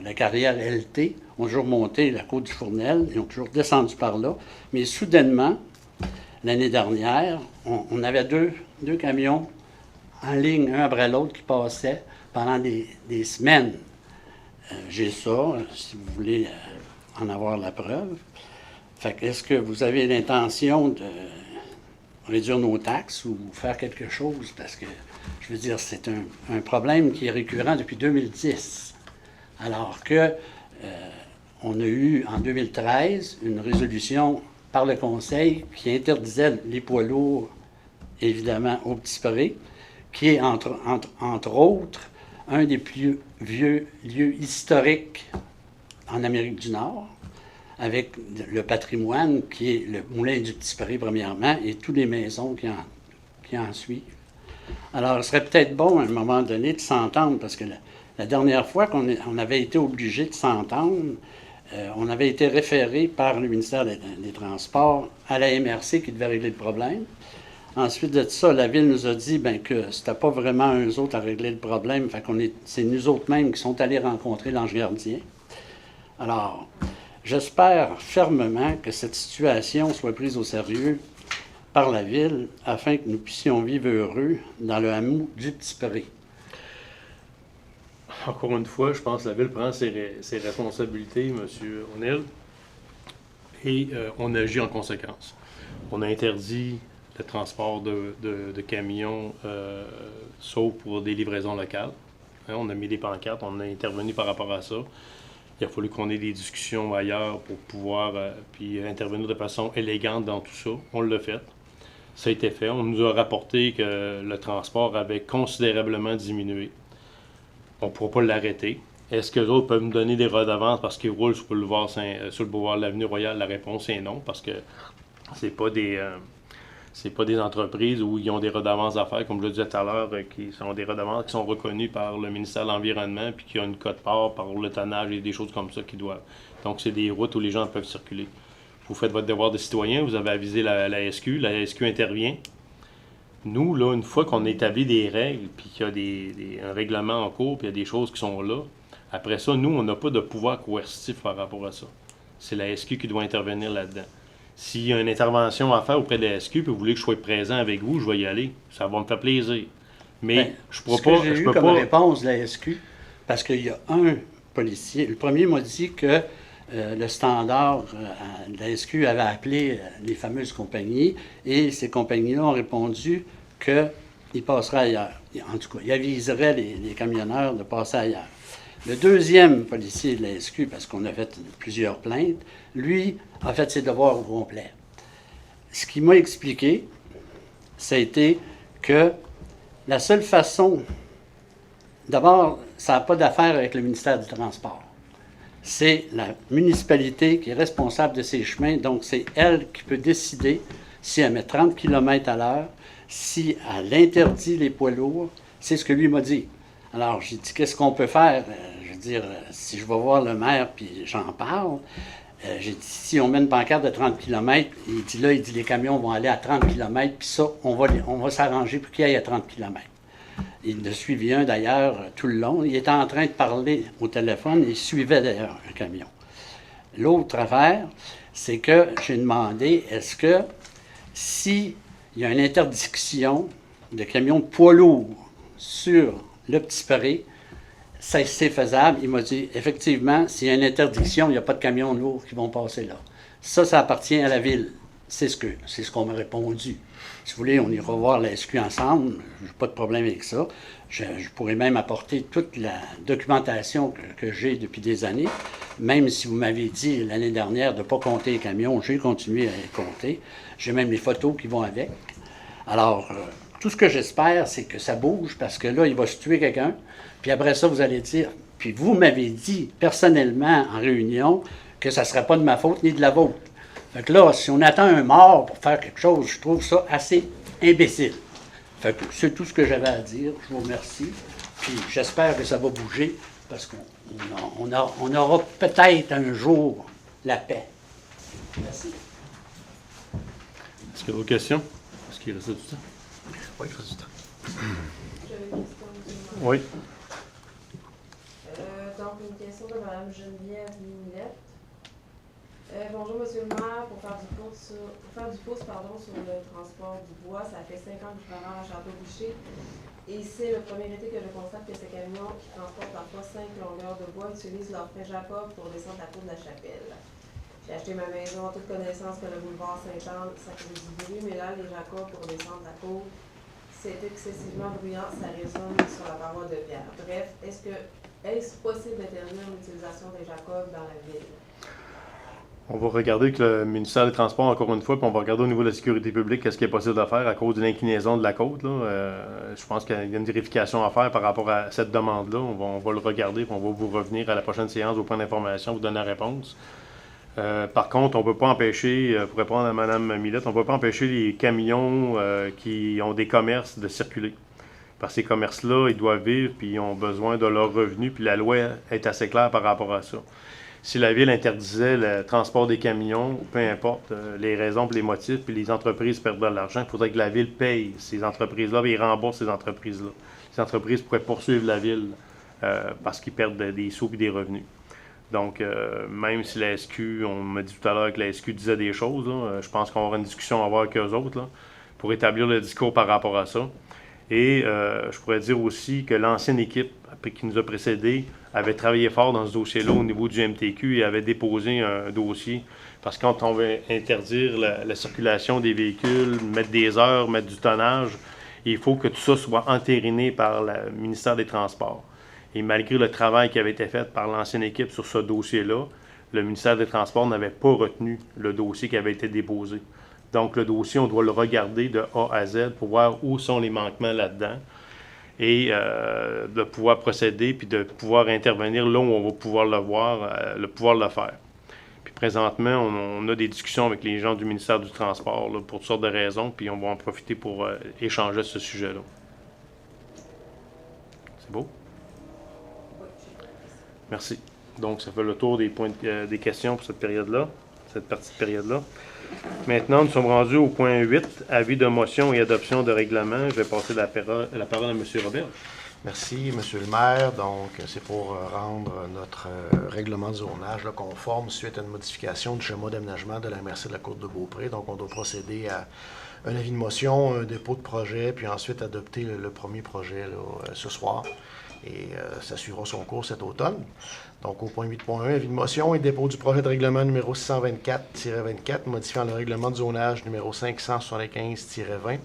la carrière LT, ont toujours monté la côte du Fournel, ils ont toujours descendu par là, mais soudainement, l'année dernière, on avait deux camions en ligne, un après l'autre, qui passaient pendant des semaines. J'ai ça, si vous voulez en avoir la preuve. Fait que, est-ce que vous avez l'intention de réduire nos taxes ou faire quelque chose? Parce que, je veux dire, c'est un problème qui est récurrent depuis 2010. Alors que on a eu, en 2013, une résolution par le Conseil qui interdisait les poids lourds, évidemment, au Petit-Pré, qui est, entre autres, un des plus vieux lieux historiques en Amérique du Nord, avec le patrimoine qui est le moulin du Petit-Pré, premièrement, et toutes les maisons qui en suivent. Alors, ce serait peut-être bon, à un moment donné, de s'entendre, parce que la dernière fois qu'on avait été obligé de s'entendre, on avait été référé par le ministère des Transports à la MRC qui devait régler le problème. Ensuite de ça, la Ville nous a dit que c'était pas vraiment eux autres à régler le problème, fait c'est nous autres mêmes qui sont allés rencontrer l'ange gardien. Alors, j'espère fermement que cette situation soit prise au sérieux par la Ville afin que nous puissions vivre heureux dans le hameau du Petit-Pré. Encore une fois, je pense que la Ville prend ses responsabilités, M. O'Neill, et on agit en conséquence. On a interdit le transport de camions, sauf pour des livraisons locales. Hein, on a mis des pancartes, on a intervenu par rapport à ça. Il a fallu qu'on ait des discussions ailleurs pour pouvoir puis intervenir de façon élégante dans tout ça. On l'a fait. Ça a été fait. On nous a rapporté que le transport avait considérablement diminué. On ne pourra pas l'arrêter. Est-ce que les autres peuvent nous donner des redevances parce qu'ils roulent sur le boulevard de l'Avenue Royale? La réponse est non, parce que c'est pas des entreprises où ils ont des redevances à faire, comme je le disais tout à l'heure, qui sont des redevances qui sont reconnues par le ministère de l'Environnement, puis qui ont une cote-part par le tonnage et des choses comme ça qui doivent. Donc, c'est des routes où les gens peuvent circuler. Vous faites votre devoir de citoyen, vous avez avisé la SQ intervient. Nous, là, une fois qu'on établit des règles, puis qu'il y a un règlement en cours, puis il y a des choses qui sont là, après ça, nous, on n'a pas de pouvoir coercitif par rapport à ça. C'est la SQ qui doit intervenir là-dedans. S'il y a une intervention à faire auprès de la SQ, puis vous voulez que je sois présent avec vous, je vais y aller. Ça va me faire plaisir. Mais je ne pourrais pas... J'ai eu comme réponse de la SQ, parce qu'il y a un policier. Le premier m'a dit que le standard de la SQ avait appelé les fameuses compagnies, et ces compagnies-là ont répondu qu'ils passeraient ailleurs. En tout cas, ils aviseraient les camionneurs de passer ailleurs. Le deuxième policier de la SQ, parce qu'on a fait plusieurs plaintes, lui a fait ses devoirs au complet. Ce qu'il m'a expliqué, ça a été que la seule façon... D'abord, ça n'a pas d'affaire avec le ministère du Transport. C'est la municipalité qui est responsable de ces chemins, donc c'est elle qui peut décider si elle met 30 km à l'heure, si elle interdit les poids lourds. C'est ce que lui m'a dit. Alors, j'ai dit, qu'est-ce qu'on peut faire? Je veux dire, si je vais voir le maire puis j'en parle, J'ai dit, si on met une pancarte de 30 km, il dit les camions vont aller à 30 km, puis ça, on va s'arranger pour qu'il aille à 30 km. Il en a suivi un d'ailleurs tout le long. Il était en train de parler au téléphone, il suivait d'ailleurs un camion. L'autre affaire, c'est que j'ai demandé, est-ce que s'il y a une interdiction de camions de poids lourds sur le Petit-Perré, c'est faisable. Il m'a dit, effectivement, s'il y a une interdiction, il n'y a pas de camions lourds qui vont passer là. Ça appartient à la ville. C'est ce qu'on m'a répondu. Si vous voulez, on ira voir la SQ ensemble. Je n'ai pas de problème avec ça. Je pourrais même apporter toute la documentation que j'ai depuis des années. Même si vous m'avez dit l'année dernière de ne pas compter les camions, j'ai continué à les compter. J'ai même les photos qui vont avec. Alors, tout ce que j'espère, c'est que ça bouge, parce que là, il va se tuer quelqu'un. Puis après ça, vous allez dire, puis vous m'avez dit personnellement en réunion que ça ne serait pas de ma faute ni de la vôtre. Fait que là, si on attend un mort pour faire quelque chose, je trouve ça assez imbécile. Fait que c'est tout ce que j'avais à dire. Je vous remercie. Puis j'espère que ça va bouger, parce qu'on aura peut-être un jour la paix. Merci. Est-ce qu'il y a d'autres questions? Est-ce qu'il reste du temps? Oui, il reste du temps. J'avais une question. Oui. Donc, une question de Mme Geneviève Millette. Bonjour, Monsieur le maire. Pour faire du pouce sur le transport du bois, ça fait 5 ans que je travaille à Château-Boucher. Et c'est le premier été que je constate que ces camions qui transportent parfois 5 longueurs de bois utilisent leur frein Jacob pour descendre la cour de la Chapelle. J'ai acheté ma maison en toute connaissance que le boulevard Saint-Anne, ça faisait du bruit, mais là, les Jacobs pour descendre la cour, c'est excessivement bruyant, ça résonne sur la paroi de pierre. Bref, est-ce possible d'interdire l'utilisation des Jacobs dans la ville? On va regarder avec le ministère des Transports encore une fois, puis on va regarder au niveau de la sécurité publique qu'est-ce qui est possible de faire à cause de l'inclinaison de la côte. Je pense qu'il y a une vérification à faire par rapport à cette demande-là. On va le regarder, puis on va vous revenir à la prochaine séance au point d'information, vous donner la réponse. Par contre, on ne peut pas empêcher, pour répondre à Mme Millette, on ne peut pas empêcher les camions qui ont des commerces de circuler. Parce que ces commerces-là, ils doivent vivre, puis ils ont besoin de leurs revenus, puis la loi est assez claire par rapport à ça. Si la Ville interdisait le transport des camions, peu importe les raisons, puis les motifs, puis les entreprises perdent de l'argent, il faudrait que la Ville paye ces entreprises-là, puis ils remboursent ces entreprises-là. Ces entreprises pourraient poursuivre la Ville parce qu'ils perdent des sous et des revenus. Donc, même si la SQ, on m'a dit tout à l'heure que la SQ disait des choses, là, je pense qu'on va avoir une discussion à avoir avec eux autres là, pour établir le discours par rapport à ça. Et je pourrais dire aussi que l'ancienne équipe qui nous a précédés avait travaillé fort dans ce dossier-là au niveau du MTQ et avait déposé un dossier. Parce que quand on veut interdire la circulation des véhicules, mettre des heures, mettre du tonnage, il faut que tout ça soit entériné par le ministère des Transports. Et malgré le travail qui avait été fait par l'ancienne équipe sur ce dossier-là, le ministère des Transports n'avait pas retenu le dossier qui avait été déposé. Donc, le dossier, on doit le regarder de A à Z pour voir où sont les manquements là-dedans et de pouvoir procéder puis de pouvoir intervenir là où on va pouvoir le voir, le faire. Puis présentement, on a des discussions avec les gens du ministère du Transport là, pour toutes sortes de raisons, puis on va en profiter pour échanger ce sujet-là. C'est beau? Merci. Donc, ça fait le tour des points des questions pour cette période-là, cette partie de période-là. Maintenant, nous sommes rendus au point 8, avis de motion et adoption de règlement. Je vais passer la parole à M. Robert. Merci, M. le maire. Donc, c'est pour rendre notre règlement de zonage là, conforme suite à une modification du schéma d'aménagement de la MRC de la Côte de Beaupré. Donc, on doit procéder à un avis de motion, un dépôt de projet, puis ensuite adopter le premier projet là, ce soir. Et ça suivra son cours cet automne. Donc, au point 8.1, avis de motion et dépôt du projet de règlement numéro 624-24, modifiant le règlement de zonage numéro 575-20,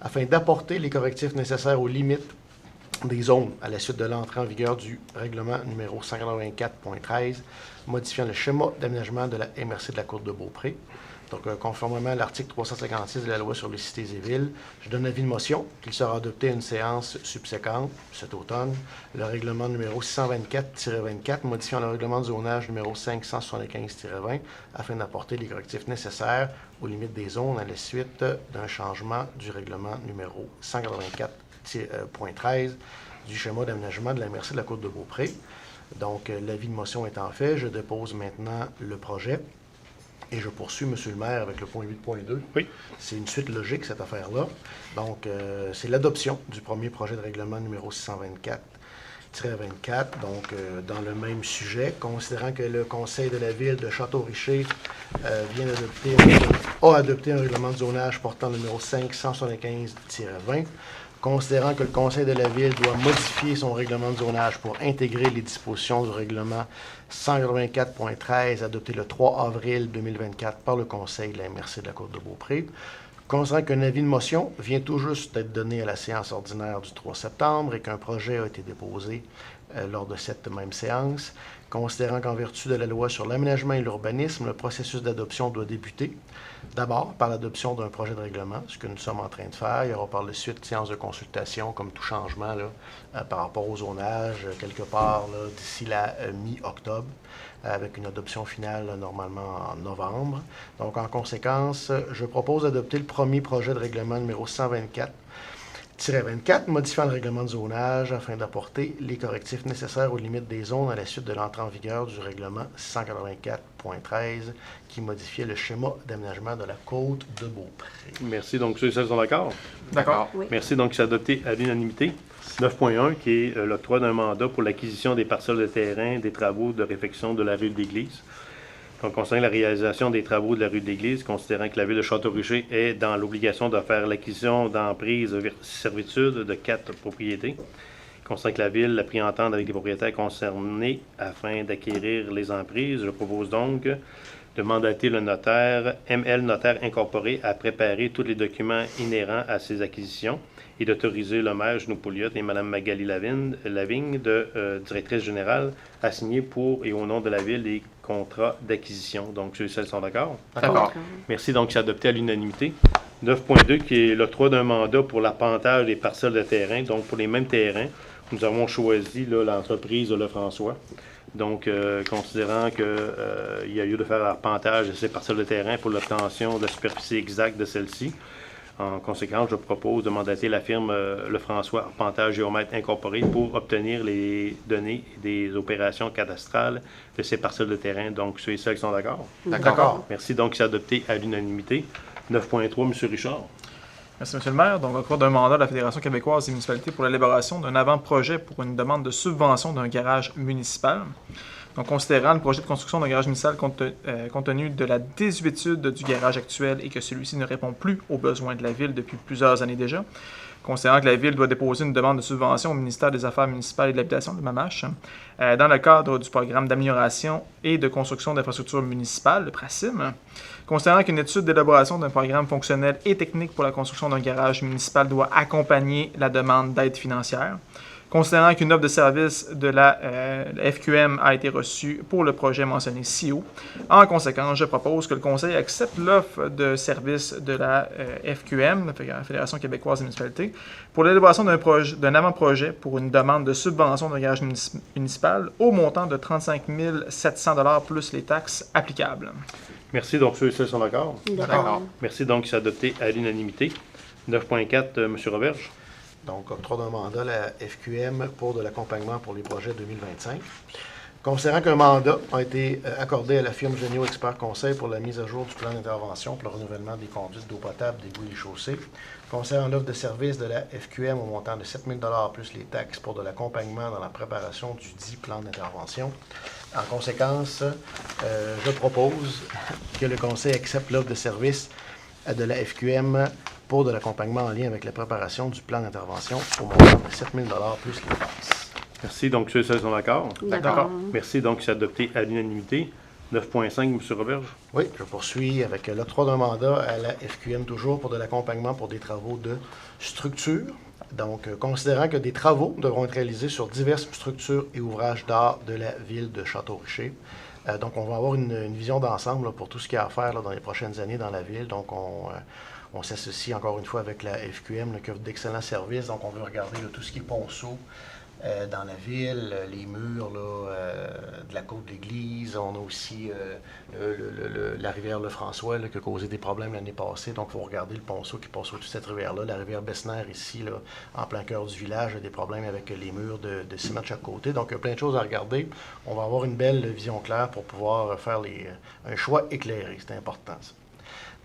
afin d'apporter les correctifs nécessaires aux limites des zones à la suite de l'entrée en vigueur du règlement numéro 184.13, modifiant le schéma d'aménagement de la MRC de la Côte de Beaupré. Donc, conformément à l'article 356 de la loi sur les cités et villes, je donne avis de motion qu'il sera adopté à une séance subséquente cet automne, le règlement numéro 624-24, modifiant le règlement de zonage numéro 575-20, afin d'apporter les correctifs nécessaires aux limites des zones à la suite d'un changement du règlement numéro 184.13 du schéma d'aménagement de la MRC de la Côte de Beaupré. Donc, l'avis de motion étant fait, je dépose maintenant le projet Et je poursuis, M. le maire, avec le point 8.2. Oui. C'est une suite logique, cette affaire-là. Donc, c'est l'adoption du premier projet de règlement numéro 624-24. Donc, dans le même sujet, considérant que le Conseil de la Ville de Château-Richer a adopté un règlement de zonage portant le numéro 575-20, considérant que le Conseil de la Ville doit modifier son règlement de zonage pour intégrer les dispositions du règlement 184.13 adopté le 3 avril 2024 par le Conseil de la MRC de la Côte-de-Beaupré, considérant qu'un avis de motion vient tout juste d'être donné à la séance ordinaire du 3 septembre et qu'un projet a été déposé lors de cette même séance, considérant qu'en vertu de la loi sur l'aménagement et l'urbanisme, le processus d'adoption doit débuter d'abord par l'adoption d'un projet de règlement, ce que nous sommes en train de faire. Il y aura par la suite séance de consultation, comme tout changement là, par rapport au zonage, quelque part d'ici la mi-octobre, avec une adoption finale normalement en novembre. Donc, en conséquence, je propose d'adopter le premier projet de règlement numéro 124-24, modifiant le règlement de zonage afin d'apporter les correctifs nécessaires aux limites des zones à la suite de l'entrée en vigueur du règlement 184.13 qui modifiait le schéma d'aménagement de la côte de Beaupré. Merci. Donc, ceux et celles sont d'accord? D'accord. Oui. Merci. Donc, c'est adopté à l'unanimité. 9.1, qui est l'octroi d'un mandat pour l'acquisition des parcelles de terrain des travaux de réfection de la rue de l'Église. Donc, concernant la réalisation des travaux de la rue de l'Église, considérant que la Ville de Château-Richer est dans l'obligation de faire l'acquisition d'emprises servitude de 4 propriétés, concernant que la Ville a pris entente avec les propriétaires concernés afin d'acquérir les emprises, je propose donc de mandater le notaire ML Notaire Incorporé à préparer tous les documents inhérents à ces acquisitions et d'autoriser le maire Genoux Pouliot et Mme Magali Lavigne, directrice générale, à signer pour et au nom de la Ville les contrats d'acquisition. Donc, ceux et celles sont d'accord? D'accord. Merci. Donc, c'est adopté à l'unanimité. 9.2, qui est l'octroi d'un mandat pour l'arpentage des parcelles de terrain. Donc, pour les mêmes terrains, nous avons choisi l'entreprise Lefrançois. Donc, considérant qu'il y a lieu de faire l'arpentage de ces parcelles de terrain pour l'obtention de la superficie exacte de celle-ci. En conséquence, je propose de mandater la firme Lefrançois Arpentage Géomètre Incorporé pour obtenir les données des opérations cadastrales de ces parcelles de terrain. Donc, ceux et celles qui sont d'accord? D'accord. Merci. Donc, c'est adopté à l'unanimité. 9.3, M. Richard. Merci, M. le maire. Donc, au cours d'un mandat de la Fédération québécoise des municipalités pour l'élaboration d'un avant-projet pour une demande de subvention d'un garage municipal. Donc, considérant le projet de construction d'un garage municipal compte tenu de la désuétude du garage actuel et que celui-ci ne répond plus aux besoins de la Ville depuis plusieurs années déjà, considérant que la Ville doit déposer une demande de subvention au ministère des Affaires municipales et de l'Habitation, le MAMACH, dans le cadre du programme d'amélioration et de construction d'infrastructures municipales, le PRACIM, considérant qu'une étude d'élaboration d'un programme fonctionnel et technique pour la construction d'un garage municipal doit accompagner la demande d'aide financière, considérant qu'une offre de service de la FQM a été reçue pour le projet mentionné ci-haut. En conséquence, je propose que le Conseil accepte l'offre de service de la FQM, la Fédération québécoise des municipalités, pour l'élaboration d'un avant-projet pour une demande de subvention d'un garage municipal au montant de 35 700 $ plus les taxes applicables. Merci. Donc, ceux et celles sont d'accord? D'accord. Merci. Donc, c'est adopté à l'unanimité. 9.4, M. Roberge. Donc, octroi d'un mandat à la FQM pour de l'accompagnement pour les projets 2025. Considérant qu'un mandat a été accordé à la firme Génio Expert Conseil pour la mise à jour du plan d'intervention pour le renouvellement des conduites d'eau potable, d'égouts et des chaussées, concernant l'offre de service de la FQM au montant de 7 000 $ plus les taxes pour de l'accompagnement dans la préparation du dit plan d'intervention. En conséquence, je propose que le Conseil accepte l'offre de service de la FQM pour de l'accompagnement en lien avec la préparation du plan d'intervention au montant de 7 000 $ plus les taxes. Merci. Donc, ceux et celles sont d'accord? D'accord. Merci. Donc, c'est adopté à l'unanimité. 9.5, M. Roberge. Oui, je poursuis avec l'octroi d'un mandat à la FQM toujours pour de l'accompagnement pour des travaux de structure. Donc, considérant que des travaux devront être réalisés sur diverses structures et ouvrages d'art de la ville de Château-Richer. Donc, on va avoir une vision d'ensemble pour tout ce qu'il y a à faire dans les prochaines années dans la ville. Donc, on s'associe encore une fois avec la FQM, qui offre d'excellents services. Donc, on veut regarder tout ce qui est ponceau, dans la ville, les murs là, de la côte de l'église. On a aussi la rivière Lefrançois là, qui a causé des problèmes l'année passée. Donc, il faut regarder le ponceau qui passe au-dessus de cette rivière-là. La rivière Bessenaire, ici, là, en plein cœur du village, a des problèmes avec les murs de ciment de chaque côté. Donc, il y a plein de choses à regarder. On va avoir une belle vision claire pour pouvoir faire un choix éclairé. C'est important, ça.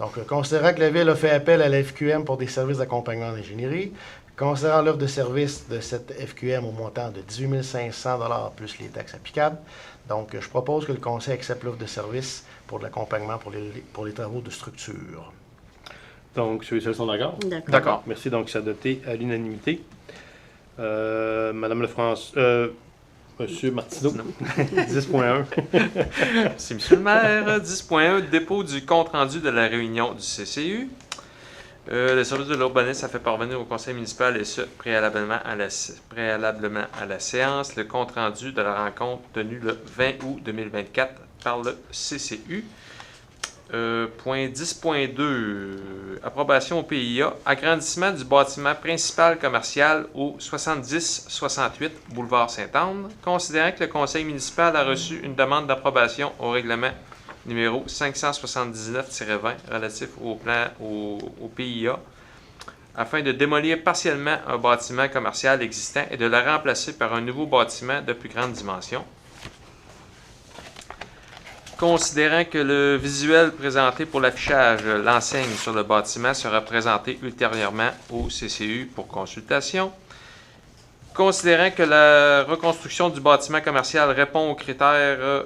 Donc, considérant que la Ville a fait appel à la FQM pour des services d'accompagnement d'ingénierie, considérant l'offre de service de cette FQM au montant de 18 500 $ plus les taxes applicables, donc je propose que le Conseil accepte l'offre de service pour de l'accompagnement pour les travaux de structure. Donc, ceux et celles sont d'accord? D'accord. Merci. Donc, c'est adopté à l'unanimité. Madame Lefrançois, Monsieur Martineau, 10.1. Merci, Monsieur le maire. 10.1, dépôt du compte-rendu de la réunion du CCU. Le service de l'urbanisme a fait parvenir au conseil municipal, et ce, préalablement à la séance, le compte-rendu de la rencontre tenue le 20 août 2024 par le CCU. Point 10.2, approbation au PIA, agrandissement du bâtiment principal commercial au 70-68 boulevard Sainte-Anne. Considérant que le conseil municipal a reçu une demande d'approbation au règlement numéro 579-20 relatif au PIA, afin de démolir partiellement un bâtiment commercial existant et de le remplacer par un nouveau bâtiment de plus grande dimension. Considérant que le visuel présenté pour l'affichage, l'enseigne sur le bâtiment sera présenté ultérieurement au CCU pour consultation. Considérant que la reconstruction du bâtiment commercial répond aux critères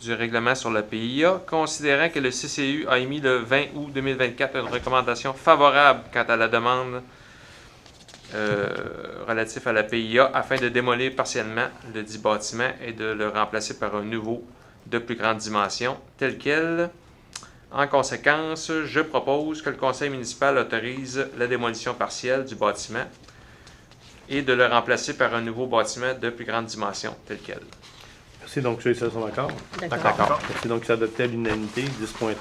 du règlement sur le PIA, considérant que le CCU a émis le 20 août 2024 une recommandation favorable quant à la demande relative à la PIA afin de démolir partiellement le dit bâtiment et de le remplacer par un nouveau de plus grande dimension, tel quel. En conséquence, je propose que le conseil municipal autorise la démolition partielle du bâtiment et de le remplacer par un nouveau bâtiment de plus grande dimension, tel quel. Merci. Donc, ceux et celles sont d'accord? D'accord. Merci. Donc, c'est adopté à l'unanimité. 10.3.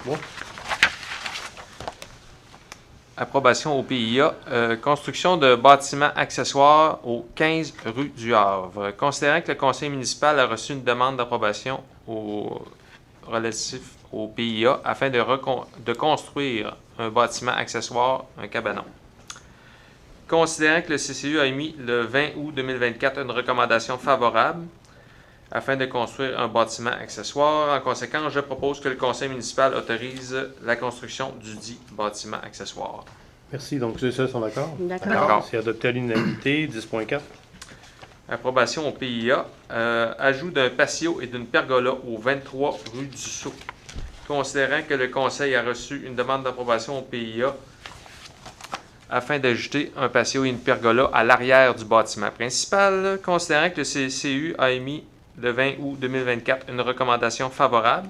Approbation au PIA. Construction de bâtiments accessoires au 15 rue du Havre. Considérant que le conseil municipal a reçu une demande d'approbation relatif au PIA afin de construire un bâtiment accessoire, un cabanon. Considérant que le CCU a émis le 20 août 2024 une recommandation favorable afin de construire un bâtiment accessoire, en conséquence, je propose que le conseil municipal autorise la construction du dit bâtiment accessoire. Merci. Donc, ceux et celles sont d'accord? D'accord. C'est adopté à l'unanimité. 10.4. Approbation au PIA. Ajout d'un patio et d'une pergola au 23 rue du Sceau. Considérant que le conseil a reçu une demande d'approbation au PIA afin d'ajouter un patio et une pergola à l'arrière du bâtiment principal, considérant que le CCU a émis le 20 août 2024 une recommandation favorable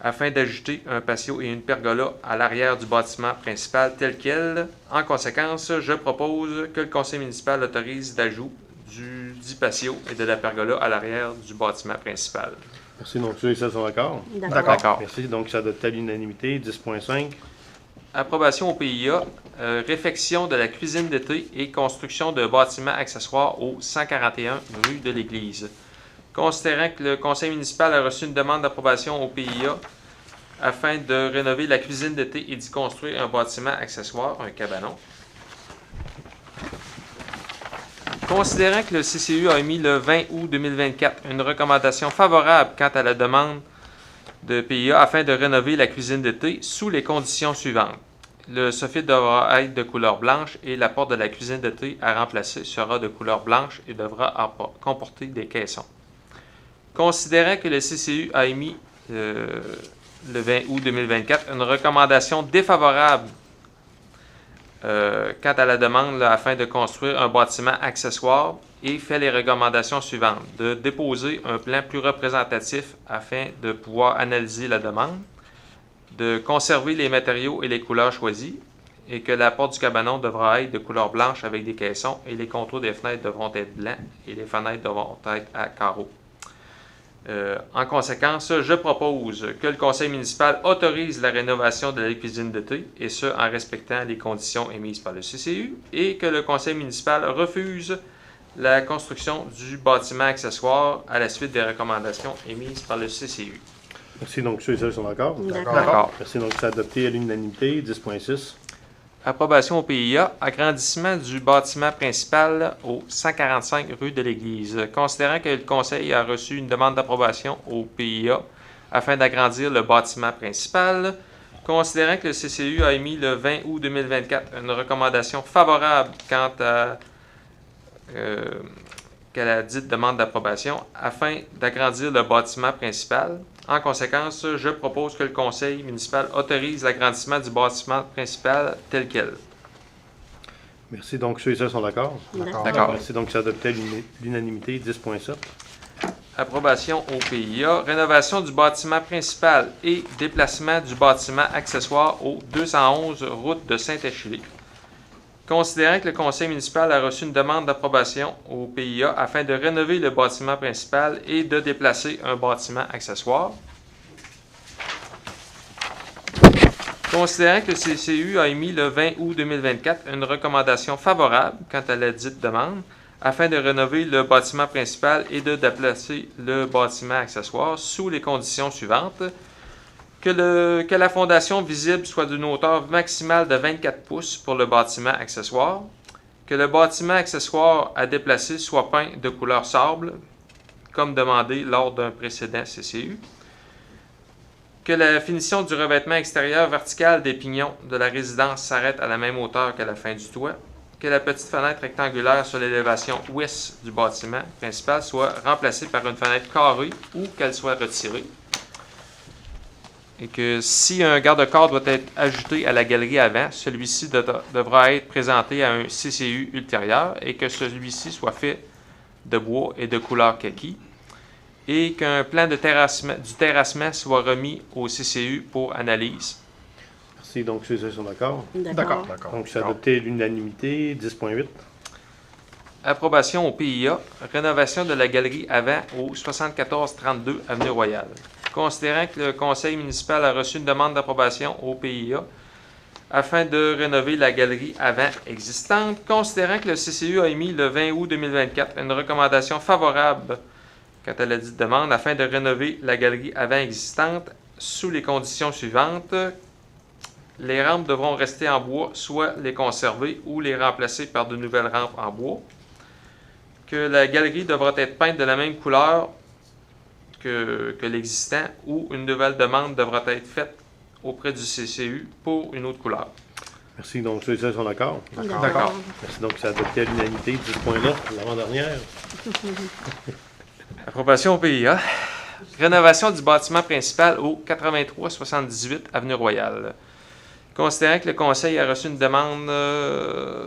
afin d'ajouter un patio et une pergola à l'arrière du bâtiment principal tel quel. En conséquence, je propose que le conseil municipal autorise l'ajout du dit patio et de la pergola à l'arrière du bâtiment principal. Merci. Donc, ceux et celles sont d'accord? D'accord. Merci. Donc, c'est adopté à l'unanimité. 10.5. Approbation au PIA, réfection de la cuisine d'été et construction de bâtiments accessoires au 141 rue de l'Église. Considérant que le conseil municipal a reçu une demande d'approbation au PIA afin de rénover la cuisine d'été et d'y construire un bâtiment accessoire, un cabanon. Considérant que le CCU a émis le 20 août 2024 une recommandation favorable quant à la demande de PIA afin de rénover la cuisine d'été sous les conditions suivantes. Le soffit devra être de couleur blanche et la porte de la cuisine d'été à remplacer sera de couleur blanche et devra comporter des caissons. Considérant que le CCU a émis le 20 août 2024 une recommandation défavorable quant à la demande afin de construire un bâtiment accessoire et fait les recommandations suivantes. De déposer un plan plus représentatif afin de pouvoir analyser la demande, de conserver les matériaux et les couleurs choisies, et que la porte du cabanon devra être de couleur blanche avec des caissons et les contours des fenêtres devront être blancs et les fenêtres devront être à carreaux. En conséquence, je propose que le conseil municipal autorise la rénovation de la cuisine d'été, et ce, en respectant les conditions émises par le CCU, et que le conseil municipal refuse la construction du bâtiment accessoire à la suite des recommandations émises par le CCU. Merci. Donc, ceux et celles sont d'accord? D'accord. Merci. Donc, c'est adopté à l'unanimité. 10.6. Approbation au PIA, agrandissement du bâtiment principal au 145 rue de l'Église. Considérant que le Conseil a reçu une demande d'approbation au PIA afin d'agrandir le bâtiment principal, considérant que le CCU a émis le 20 août 2024 une recommandation favorable quant à la dite demande d'approbation afin d'agrandir le bâtiment principal. En conséquence, je propose que le conseil municipal autorise l'agrandissement du bâtiment principal tel quel. Merci. Donc, ceux et celles sont d'accord? D'accord. Merci. Donc, c'est adopté à l'unanimité. 10.7. Approbation au PIA, rénovation du bâtiment principal et déplacement du bâtiment accessoire au 211 route de Saint-Achille. Considérant que le conseil municipal a reçu une demande d'approbation au PIA afin de rénover le bâtiment principal et de déplacer un bâtiment accessoire. Considérant que le CCU a émis le 20 août 2024 une recommandation favorable quant à la dite demande afin de rénover le bâtiment principal et de déplacer le bâtiment accessoire sous les conditions suivantes. Que la fondation visible soit d'une hauteur maximale de 24 pouces pour le bâtiment accessoire. Que le bâtiment accessoire à déplacer soit peint de couleur sable, comme demandé lors d'un précédent CCU. Que la finition du revêtement extérieur vertical des pignons de la résidence s'arrête à la même hauteur que la fin du toit. Que la petite fenêtre rectangulaire sur l'élévation ouest du bâtiment principal soit remplacée par une fenêtre carrée ou qu'elle soit retirée. Et que si un garde-corps doit être ajouté à la galerie avant, celui-ci devra être présenté à un CCU ultérieur et que celui-ci soit fait de bois et de couleur kaki. Et qu'un plan du terrassement soit remis au CCU pour analyse. Merci. Donc, ceux et celles sont d'accord? D'accord. Donc, c'est adopté à l'unanimité. 10.8. Approbation au PIA, rénovation de la galerie avant au 7432 Avenue Royale. Considérant que le conseil municipal a reçu une demande d'approbation au PIA afin de rénover la galerie avant existante, considérant que le CCU a émis le 20 août 2024 une recommandation favorable quant à la dite demande afin de rénover la galerie avant existante sous les conditions suivantes. Les rampes devront rester en bois, soit les conserver ou les remplacer par de nouvelles rampes en bois. Que la galerie devra être peinte de la même couleur que l'existant ou une nouvelle demande devra être faite auprès du CCU pour une autre couleur. Merci. Donc, ceux et celles sont d'accord? D'accord. Merci. Donc, c'est adopté à l'unanimité. 10.9. L'avant-dernière. Approbation au PIA. Rénovation du bâtiment principal au 8378 Avenue Royale. Considérant que le Conseil a reçu une demande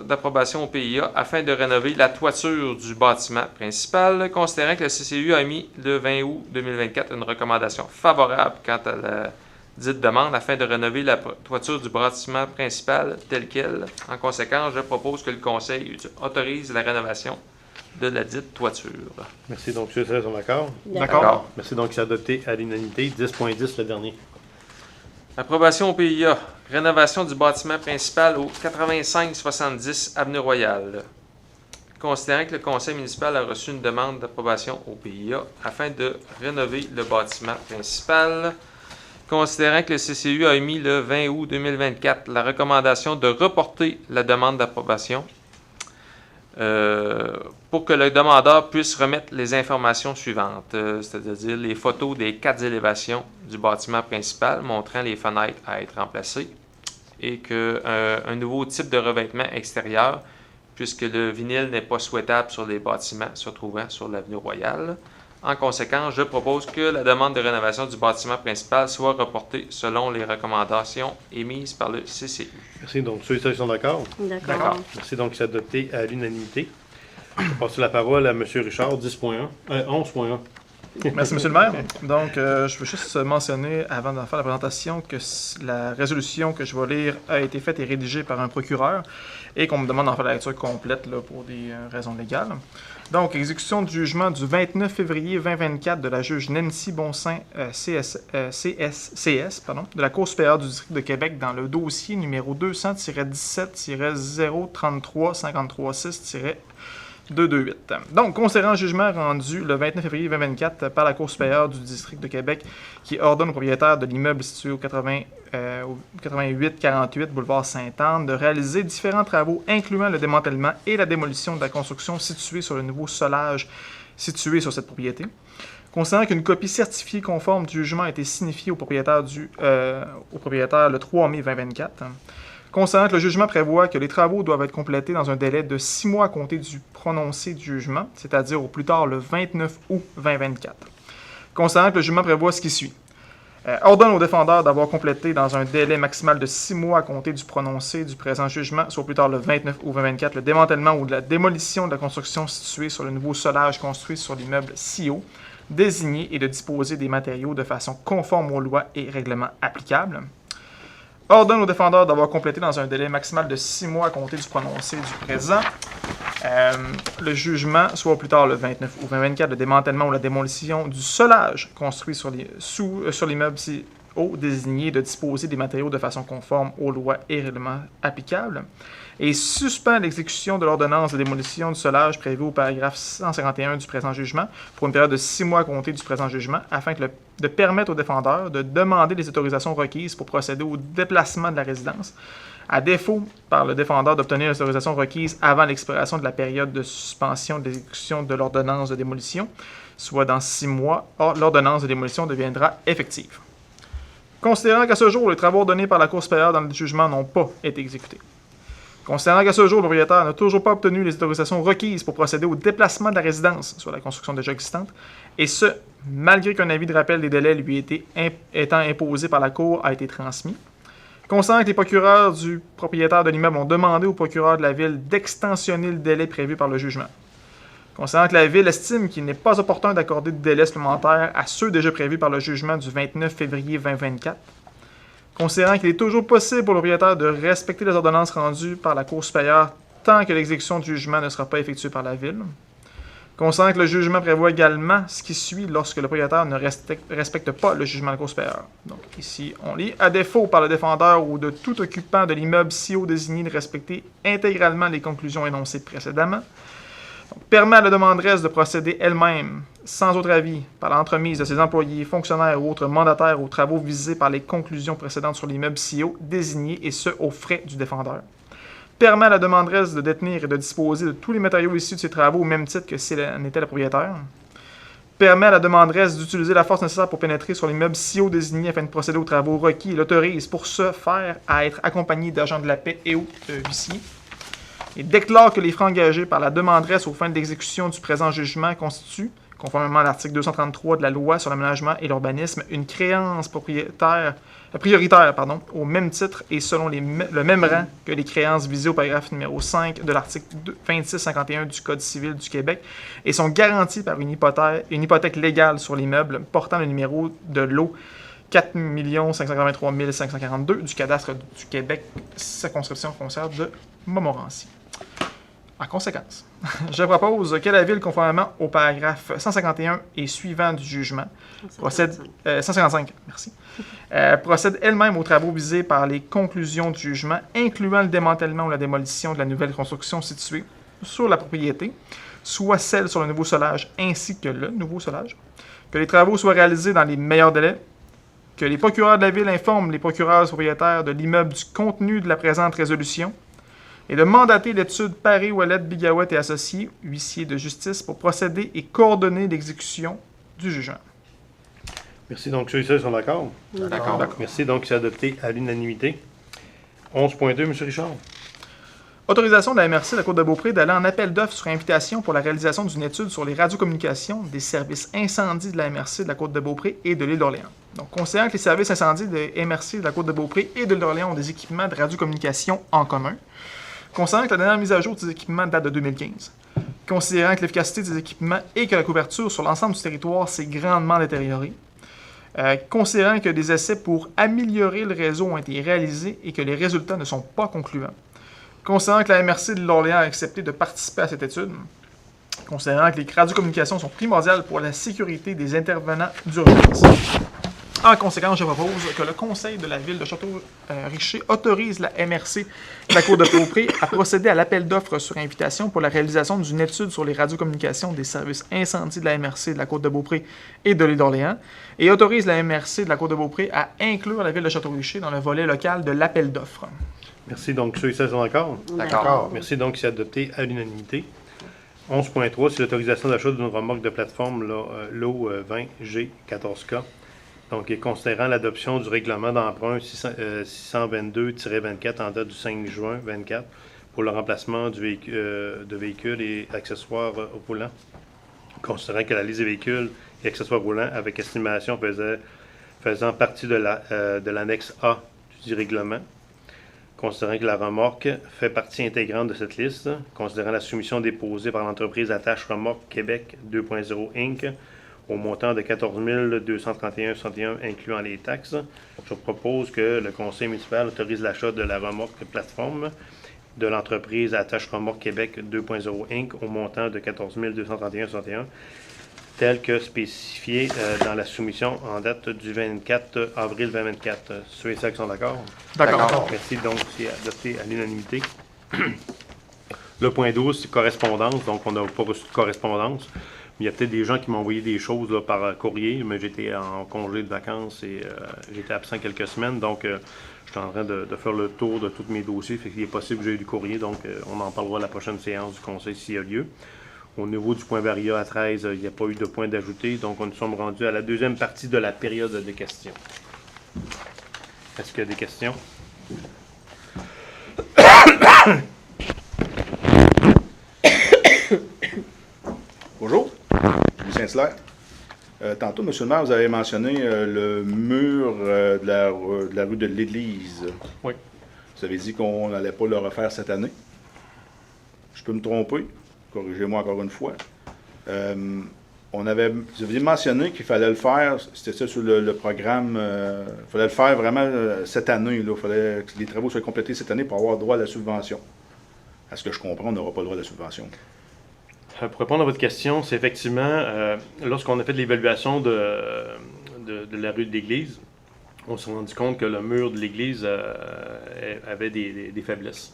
d'approbation au PIA afin de rénover la toiture du bâtiment principal, considérant que le CCU a émis le 20 août 2024 une recommandation favorable quant à la dite demande afin de rénover la toiture du bâtiment principal telle quelle. En conséquence, je propose que le Conseil autorise la rénovation de la dite toiture. Merci. Donc, ceux et celles sont d'accord? D'accord. Merci. Donc, c'est adopté à l'unanimité. 10.10, le dernier. Approbation au PIA. Rénovation du bâtiment principal au 8570 Avenue Royale. Considérant que le conseil municipal a reçu une demande d'approbation au PIA afin de rénover le bâtiment principal, considérant que le CCU a émis le 20 août 2024 la recommandation de reporter la demande d'approbation pour que le demandeur puisse remettre les informations suivantes, c'est-à-dire les photos des 4 élévations du bâtiment principal montrant les fenêtres à être remplacées et qu'un nouveau type de revêtement extérieur, puisque le vinyle n'est pas souhaitable sur les bâtiments se trouvant sur l'avenue Royale. En conséquence, je propose que la demande de rénovation du bâtiment principal soit reportée selon les recommandations émises par le CCU. Merci. Donc, ceux et celles sont d'accord? D'accord. Merci. Donc, c'est adopté à l'unanimité. Je vais passer la parole à M. Richard, 11.1. Merci, M. le maire. Donc, je veux juste mentionner, avant d'en faire la présentation, que la résolution que je vais lire a été faite et rédigée par un procureur et qu'on me demande d'en faire la lecture complète là, pour des raisons légales. Donc, exécution du jugement du 29 février 2024 de la juge Nancy Bonsin, CS, de la Cour supérieure du district de Québec dans le dossier numéro 200-17-033-53-6-228. Donc, concernant le jugement rendu le 29 février 2024 par la Cour supérieure du district de Québec qui ordonne au propriétaire de l'immeuble situé au 88-48 boulevard Sainte-Anne de réaliser différents travaux incluant le démantèlement et la démolition de la construction située sur le nouveau solage situé sur cette propriété. Considérant qu'une copie certifiée conforme du jugement a été signifiée au propriétaire le 3 mai 2024. Concernant que le jugement prévoit que les travaux doivent être complétés dans un délai de 6 mois à compter du prononcé du jugement, c'est-à-dire au plus tard le 29 août 2024. Concernant que le jugement prévoit ce qui suit. Ordonne au défendeur d'avoir complété dans un délai maximal de 6 mois à compter du prononcé du présent jugement, soit au plus tard le 29 août 2024, le démantèlement ou de la démolition de la construction située sur le nouveau solage construit sur l'immeuble CIO, désigné et de disposer des matériaux de façon conforme aux lois et règlements applicables. Ordonne au défendeur d'avoir complété dans un délai maximal de 6 mois à compter du prononcé du présent le jugement, soit au plus tard le 29 août 2024, le démantèlement ou la démolition du solage construit sur l'immeuble CIO désigné de disposer des matériaux de façon conforme aux lois et règlements applicables, et suspend l'exécution de l'ordonnance de démolition du solage prévue au paragraphe 151 du présent jugement pour une période de 6 mois à compter du présent jugement, afin de permettre au défendeur de demander les autorisations requises pour procéder au déplacement de la résidence, à défaut par le défendeur d'obtenir les autorisations requises avant l'expiration de la période de suspension de l'exécution de l'ordonnance de démolition, soit dans 6 mois, l'ordonnance de démolition deviendra effective. Considérant qu'à ce jour, les travaux ordonnés par la Cour supérieure dans le jugement n'ont pas été exécutés. Considérant qu'à ce jour, le propriétaire n'a toujours pas obtenu les autorisations requises pour procéder au déplacement de la résidence, soit la construction déjà existante, et ce, malgré qu'un avis de rappel des délais lui étant imposé par la Cour a été transmis. Considérant que les procureurs du propriétaire de l'immeuble ont demandé au procureur de la Ville d'extensionner le délai prévu par le jugement. Considérant que la Ville estime qu'il n'est pas opportun d'accorder de délais supplémentaires à ceux déjà prévus par le jugement du 29 février 2024. Considérant qu'il est toujours possible pour le propriétaire de respecter les ordonnances rendues par la Cour supérieure tant que l'exécution du jugement ne sera pas effectuée par la Ville. Considérant que le jugement prévoit également ce qui suit lorsque le propriétaire ne respecte pas le jugement de la Cour supérieure. Donc ici, on lit « À défaut par le défendeur ou de tout occupant de l'immeuble CIO désigné de respecter intégralement les conclusions énoncées précédemment. » Permet à la demanderesse de procéder elle-même, sans autre avis, par l'entremise de ses employés, fonctionnaires ou autres mandataires aux travaux visés par les conclusions précédentes sur l'immeuble CIO désigné et ce, aux frais du défendeur. Permet à la demanderesse de détenir et de disposer de tous les matériaux issus de ses travaux au même titre que si elle en était la propriétaire. Permet à la demanderesse d'utiliser la force nécessaire pour pénétrer sur l'immeuble CIO désigné afin de procéder aux travaux requis et l'autorise pour ce faire à être accompagné d'agents de la paix et ou huissiers. Et déclare que les frais engagés par la demanderesse aux fins de l'exécution du présent jugement constituent, conformément à l'article 233 de la Loi sur l'aménagement et l'urbanisme, une créance prioritaire au même titre et selon le même rang que les créances visées au paragraphe numéro 5 de l'article 2651 du Code civil du Québec et sont garanties par une hypothèque légale sur l'immeuble portant le numéro de lot 4 583 542 du cadastre du Québec, circonscription foncière de Montmorency. En conséquence, je propose que la Ville, conformément au paragraphe 151 et suivant du jugement, procède elle-même aux travaux visés par les conclusions du jugement, incluant le démantèlement ou la démolition de la nouvelle construction située sur la propriété, soit celle sur le nouveau solage ainsi que le nouveau solage, que les travaux soient réalisés dans les meilleurs délais, que les procureurs de la Ville informent les procureurs propriétaires de l'immeuble du contenu de la présente résolution, et de mandater l'étude Paré-Ouellette, Bigawet et Associés, huissiers de justice, pour procéder et coordonner l'exécution du jugement. Merci. Donc, ceux et ceux sont d'accord? D'accord. Merci. Donc, c'est adopté à l'unanimité. 11.2, M. Richard. Autorisation de la MRC de la Côte-de-Beaupré d'aller en appel d'offres sur invitation pour la réalisation d'une étude sur les radiocommunications des services incendies de la MRC de la Côte-de-Beaupré et de l'île d'Orléans. Donc, considérant que les services incendies de MRC de la Côte-de-Beaupré et de l'île d'Orléans ont des équipements de radiocommunication en commun, considérant que la dernière mise à jour de ces équipements date de 2015, considérant que l'efficacité des équipements et que la couverture sur l'ensemble du territoire s'est grandement détériorée, considérant que des essais pour améliorer le réseau ont été réalisés et que les résultats ne sont pas concluants, considérant que la MRC de l'Orléans a accepté de participer à cette étude, considérant que les radiocommunications sont primordiales pour la sécurité des intervenants d'urgence. En conséquence, je propose que le Conseil de la Ville de Château-Richer autorise la MRC de la Cour de Beaupré à procéder à l'appel d'offres sur invitation pour la réalisation d'une étude sur les radiocommunications des services incendies de la MRC de la Côte de Beaupré et de l'île d'Orléans, et autorise la MRC de la Côte de Beaupré à inclure la Ville de Château-Richer dans le volet local de l'appel d'offres. Merci. Donc, ceux et celles sont d'accord? D'accord. Merci. Donc, c'est adopté à l'unanimité. 11.3, c'est l'autorisation d'achat d'une remorque de plateforme l'eau 20G 14K. Donc, considérant l'adoption du règlement d'emprunt 622-24 en date du 5 juin 2024 pour le remplacement de véhicules et accessoires roulants, considérant que la liste des véhicules et accessoires roulants avec estimation faisant partie de l'annexe A du règlement, considérant que la remorque fait partie intégrante de cette liste, considérant la soumission déposée par l'entreprise Attache Remorque Québec 2.0 Inc., au montant de 14 231,61 incluant les taxes. Je propose que le conseil municipal autorise l'achat de la remorque plateforme de l'entreprise Attache Remorque Québec 2.0 Inc. au montant de 14 231,61 tel que spécifié dans la soumission en date du 24 avril 2024. Ceux et celles qui sont d'accord? D'accord. Merci. Donc, c'est adopté à l'unanimité. Le point 12, c'est correspondance. Donc, on n'a pas reçu de correspondance. Il y a peut-être des gens qui m'ont envoyé des choses là, par courrier, mais j'étais en congé de vacances et j'étais absent quelques semaines. Donc, je suis en train de faire le tour de tous mes dossiers. Fait qu'il est possible que j'ai eu du courrier. Donc, on en parlera à la prochaine séance du conseil s'il y a lieu. Au niveau du point Varia à 13, il n'y a pas eu de point d'ajouter. Donc, nous sommes rendus à la deuxième partie de la période de questions. Est-ce qu'il y a des questions? Bonjour, Louis Saint-Hilaire. Tantôt, M. le maire, vous avez mentionné le mur de la rue de l'Église. Oui. Vous avez dit qu'on n'allait pas le refaire cette année. Je peux me tromper? Corrigez-moi encore une fois. Vous aviez mentionné qu'il fallait le faire, c'était ça sur le programme, il fallait le faire vraiment cette année. Il fallait que les travaux soient complétés cette année pour avoir droit à la subvention. À ce que je comprends, on n'aura pas le droit à la subvention. Pour répondre à votre question, c'est effectivement, lorsqu'on a fait l'évaluation de la rue de l'Église, on s'est rendu compte que le mur de l'Église avait des faiblesses.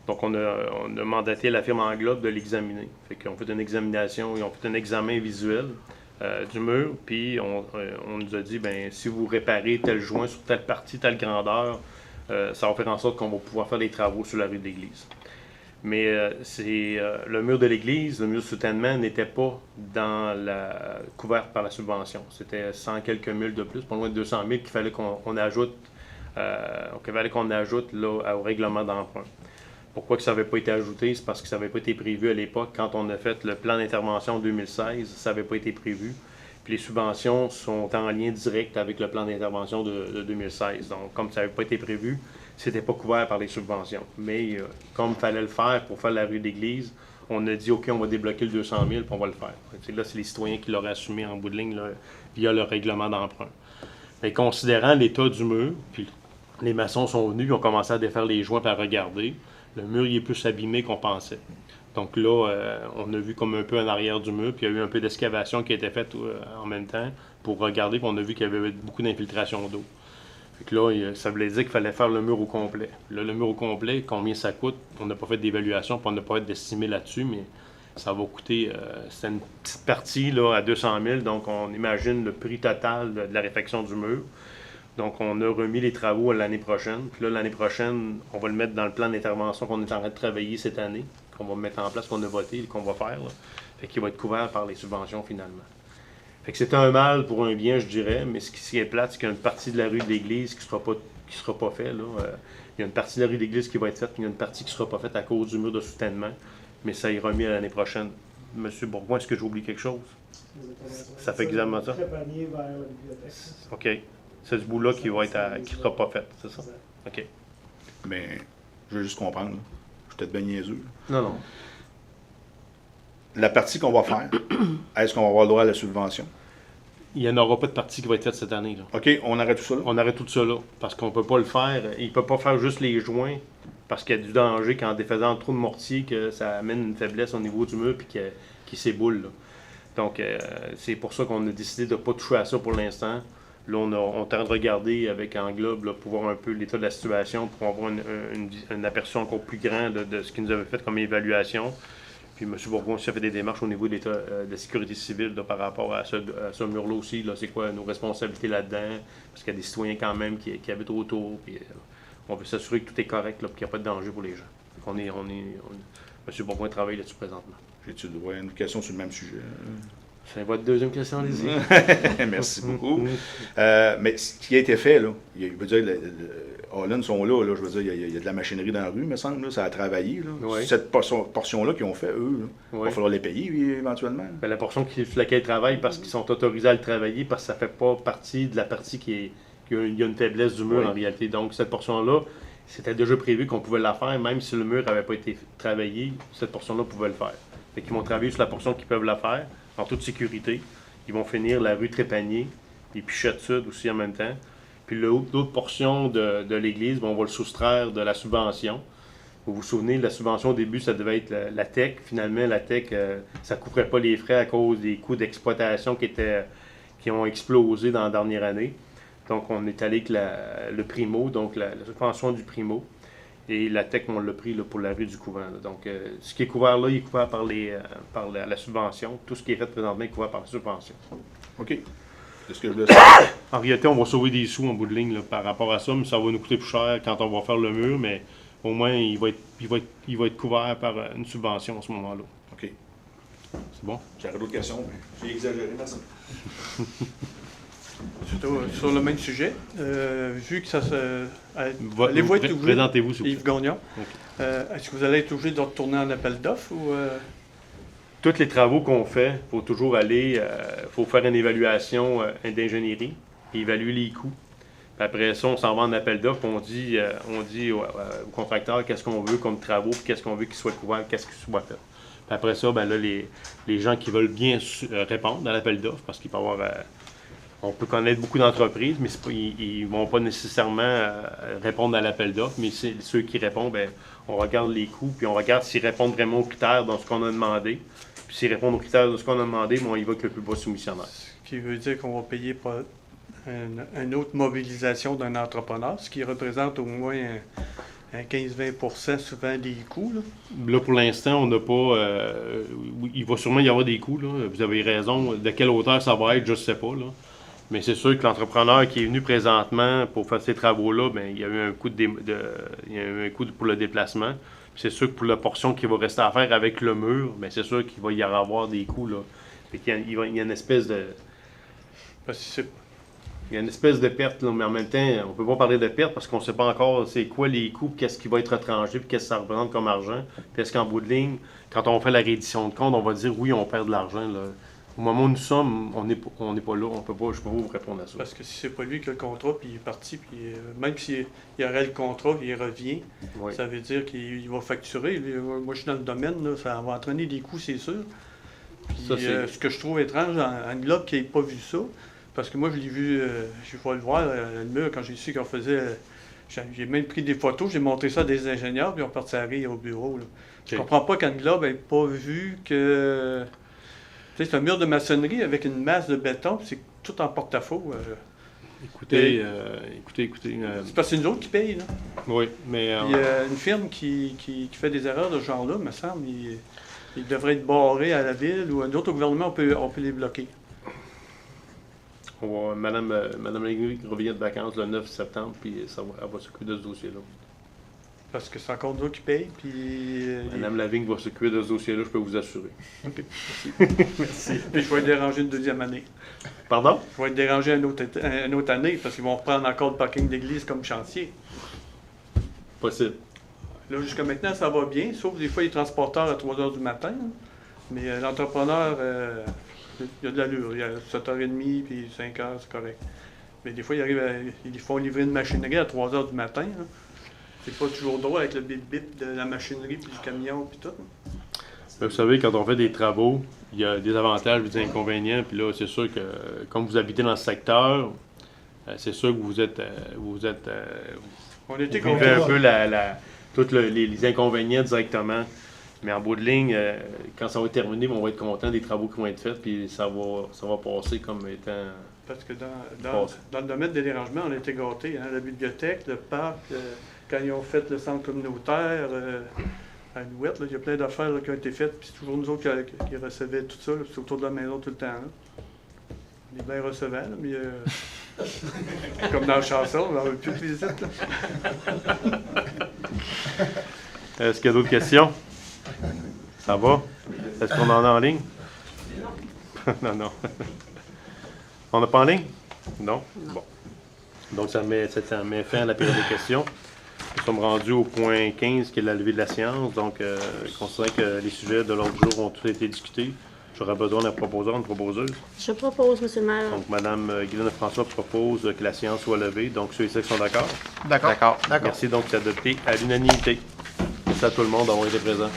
Donc, on a mandaté la firme Englobe de l'examiner. Fait qu'ils ont fait une examination, ils ont fait un examen visuel du mur, puis on nous a dit, ben si vous réparez tel joint sur telle partie, telle grandeur, ça va faire en sorte qu'on va pouvoir faire des travaux sur la rue de l'Église. Mais le mur de l'église, le mur de soutènement n'était pas couvert par la subvention. C'était 100 quelques mille de plus, pas loin de 200 000 qu'il fallait qu'on ajoute, là, au règlement d'emprunt. Pourquoi que ça n'avait pas été ajouté? C'est parce que ça n'avait pas été prévu à l'époque. Quand on a fait le plan d'intervention 2016, ça n'avait pas été prévu. Puis les subventions sont en lien direct avec le plan d'intervention de 2016. Donc, comme ça n'avait pas été prévu, c'était pas couvert par les subventions. Mais comme il fallait le faire pour faire la rue d'église, on a dit, OK, on va débloquer le 200 000 puis on va le faire. Là, c'est les citoyens qui l'auraient assumé en bout de ligne là, via le règlement d'emprunt. Mais considérant l'état du mur, puis les maçons sont venus, ils ont commencé à défaire les joints et à regarder. Le mur, il est plus abîmé qu'on pensait. Donc là, on a vu comme un peu en arrière du mur, puis il y a eu un peu d'excavation qui a été faite en même temps pour regarder, puis on a vu qu'il y avait beaucoup d'infiltration d'eau. Fait que là, ça voulait dire qu'il fallait faire le mur au complet. Là, le mur au complet, combien ça coûte? On n'a pas fait d'évaluation, puis on n'a pas d'estimé là-dessus, mais ça va coûter, c'est une petite partie là, à 200 000, donc on imagine le prix total de la réfection du mur. Donc, on a remis les travaux l'année prochaine. Puis là, l'année prochaine, on va le mettre dans le plan d'intervention qu'on est en train de travailler cette année, qu'on va mettre en place, qu'on a voté et qu'on va faire. Là. Fait qu'il va être couvert par les subventions finalement. Fait que c'est un mal pour un bien, je dirais, mais ce qui est plate, c'est qu'il y a une partie de la rue de l'Église qui sera pas faite. Il y a une partie de la rue de l'Église qui va être faite, puis il y a une partie qui ne sera pas faite à cause du mur de soutènement. Mais ça ira remis à l'année prochaine. Monsieur Bourgoin, est-ce que j'ai oublié quelque chose? Ça fait exactement ça? OK. C'est ce bout-là qui va être qui ne sera pas fait, c'est ça? OK. Mais je veux juste comprendre. Je suis peut-être bien niaiseux. Non. La partie qu'on va faire, est-ce qu'on va avoir le droit à la subvention? Il n'y en aura pas de partie qui va être faite cette année. Là. OK, on arrête tout ça là? On arrête tout ça là, parce qu'on ne peut pas le faire. Il ne peut pas faire juste les joints, parce qu'il y a du danger qu'en défaisant trop de mortier, que ça amène une faiblesse au niveau du mur, puis qu'il qui s'éboule. Là. Donc, c'est pour ça qu'on a décidé de ne pas toucher à ça pour l'instant. Là, on est en train de regarder avec Englobe là, pour voir un peu l'état de la situation, pour avoir un aperçu encore plus grand de ce qu'ils nous avaient fait comme évaluation. Puis M. Bourgon aussi a fait des démarches au niveau de l'état de la sécurité civile là, par rapport à ce mur-là aussi. Là, c'est quoi nos responsabilités là-dedans? Parce qu'il y a des citoyens quand même qui habitent autour. Puis, on veut s'assurer que tout est correct, là, qu'il n'y a pas de danger pour les gens. M. Bourgon travaille là-dessus présentement. J'ai-tu une question sur le même sujet? C'est votre deuxième question, allez-y. Merci beaucoup. Mais ce qui a été fait, là, je veux dire, Holland sont là, je veux dire, il y a de la machinerie dans la rue, me semble, là, ça a travaillé. Là. Oui. Cette portion-là qu'ils ont fait, eux, il va falloir les payer éventuellement. Bien, la portion sur laquelle ils travaillent, parce qu'ils sont autorisés à le travailler, parce que ça ne fait pas partie de la partie qui a une faiblesse du mur en réalité. Donc, cette portion-là, c'était déjà prévu qu'on pouvait la faire, même si le mur n'avait pas été travaillé, cette portion-là pouvait le faire. Fait qu'ils vont travailler sur la portion qu'ils peuvent la faire, en toute sécurité. Ils vont finir la rue Trépanier et Pichette Sud aussi en même temps. Puis l'autre portion de l'église, on va le soustraire de la subvention. Vous vous souvenez, la subvention au début, ça devait être la TEC. Finalement, la TEC, ça ne couvrait pas les frais à cause des coûts d'exploitation qui ont explosé dans la dernière année. Donc, on est allé avec le Primo, donc la subvention du Primo. Et la TEC, on l'a pris là, pour la rue du Couvent. Là. Donc, ce qui est couvert là, il est couvert par la subvention. Tout ce qui est fait présentement est couvert par la subvention. OK. C'est ce que je voulais savoir. En réalité, on va sauver des sous en bout de ligne là, par rapport à ça, mais ça va nous coûter plus cher quand on va faire le mur, mais au moins, il va être couvert par une subvention à ce moment-là. OK. C'est bon? J'aurais d'autres questions, mais j'ai exagéré, merci. Sur le même sujet, vu que ça se... Présentez-vous, s'il vous plaît. Yves Gagnon. Okay. Est-ce que vous allez être obligé de retourner en appel d'offres ou... Tous les travaux qu'on fait, il faut toujours aller, faut faire une évaluation d'ingénierie, évaluer les coûts. Puis après ça, on s'en va en appel d'offres, on dit au contracteur qu'est-ce qu'on veut comme travaux, puis qu'est-ce qu'on veut qu'il soit couvert, qu'est-ce qui soit fait. Puis après ça, ben là, les gens qui veulent bien répondre à l'appel d'offres, parce qu'il peut y avoir... on peut connaître beaucoup d'entreprises, mais ils ne vont pas nécessairement répondre à l'appel d'offres, mais ceux qui répondent, ben, on regarde les coûts, puis on regarde s'ils répondent vraiment aux critères dans ce qu'on a demandé. Puis s'ils répondent aux critères de ce qu'on a demandé, on y va avec le plus bas soumissionnaire. Ce qui veut dire qu'on va payer pour une autre mobilisation d'un entrepreneur, ce qui représente au moins un 15-20% souvent des coûts. Là, pour l'instant, on n'a pas... il va sûrement y avoir des coûts, là. Vous avez raison. De quelle hauteur ça va être, je ne sais pas, là. Mais c'est sûr que l'entrepreneur qui est venu présentement pour faire ces travaux-là, bien, il y a eu un coût pour le déplacement. C'est sûr que pour la portion qui va rester à faire avec le mur, bien, c'est sûr qu'il va y avoir des coûts. Là. Il y a une espèce de... Il y a une espèce de perte, là, mais en même temps, on ne peut pas parler de perte parce qu'on ne sait pas encore c'est quoi les coûts, qu'est-ce qui va être étranger, puis qu'est-ce que ça représente comme argent. Puis est-ce qu'en bout de ligne, quand on fait la réédition de compte, on va dire oui, on perd de l'argent. Là. Au moment où nous sommes, on n'est pas là, je ne peux pas vous répondre à ça. Parce que si c'est pas lui qui a le contrat, puis il est parti, puis même s'il y aurait le contrat, puis il revient, oui. Ça veut dire qu'il va facturer. Moi, je suis dans le domaine, là, ça va entraîner des coûts, c'est sûr. Puis ça, ce que je trouve étrange, en Globe qui n'ait pas vu ça, parce que moi, je l'ai vu, je vais le voir, le mur, quand j'ai su qu'on faisait... J'ai même pris des photos, j'ai montré ça à des ingénieurs, puis ils ont parti à rire au bureau. Là. Okay. Je comprends pas qu'en Globe n'ait pas vu que... C'est un mur de maçonnerie avec une masse de béton, c'est tout en porte-à-faux. Écoutez. C'est parce que c'est nous autres qui payent, là. Oui, mais... Il y a une firme qui fait des erreurs de ce genre-là, me semble. Il devrait être barré à la ville ou un autre gouvernement, on peut les bloquer. Madame Légué revient de vacances le 9 septembre, puis elle va s'occuper de ce dossier-là. Parce que c'est encore nous qui payent, puis... Madame Lavigne va s'occuper de ce dossier-là, je peux vous assurer. OK. Merci. Merci. Puis je vais être dérangé une deuxième année. Pardon? Je vais être dérangé une autre année, parce qu'ils vont reprendre encore le parking d'église comme chantier. Possible. Là, jusqu'à maintenant, ça va bien, sauf des fois les transporteurs à 3 h du matin. Hein. Mais l'entrepreneur, il y a de l'allure. Il y a 7h30, puis 5 h, c'est correct. Mais des fois, ils font livrer une machinerie à 3 h du matin. Hein. C'est pas toujours drôle avec le bip-bip de la machinerie puis du camion puis tout. Vous savez, quand on fait des travaux, il y a des avantages et des inconvénients. Puis là, c'est sûr que comme vous habitez dans ce secteur, c'est sûr que vous vivez un peu tous les inconvénients directement. Mais en bout de ligne, quand ça va être terminé, on va être content des travaux qui vont être faits, puis ça va passer comme étant... Parce que dans le domaine des dérangements, on a été gâtés. Hein? La bibliothèque, le parc, quand ils ont fait le centre communautaire, à Nouette, il y a plein d'affaires qui ont été faites, puis c'est toujours nous autres qui recevaient tout ça, c'est autour de la maison tout le temps. Là. On est bien recevants, là, mais comme dans la chanson, on n'en veut plus de visite. Est-ce qu'il y a d'autres questions? Ça va? Est-ce qu'on en a en ligne? Non. Non. On n'a pas en ligne? Non? Bon. Donc, ça met fin à la période de questions. Nous sommes rendus au point 15, qui est la levée de la séance. Donc, considérant que les sujets de l'ordre du jour ont tous été discutés, j'aurais besoin d'un proposeur, une proposeuse. Je propose, M. le maire. Donc, Mme Guylaine François propose que la séance soit levée. Donc, ceux et celles qui sont d'accord? D'accord. Merci. Donc, c'est adopté à l'unanimité. Merci à tout le monde d'avoir été présent.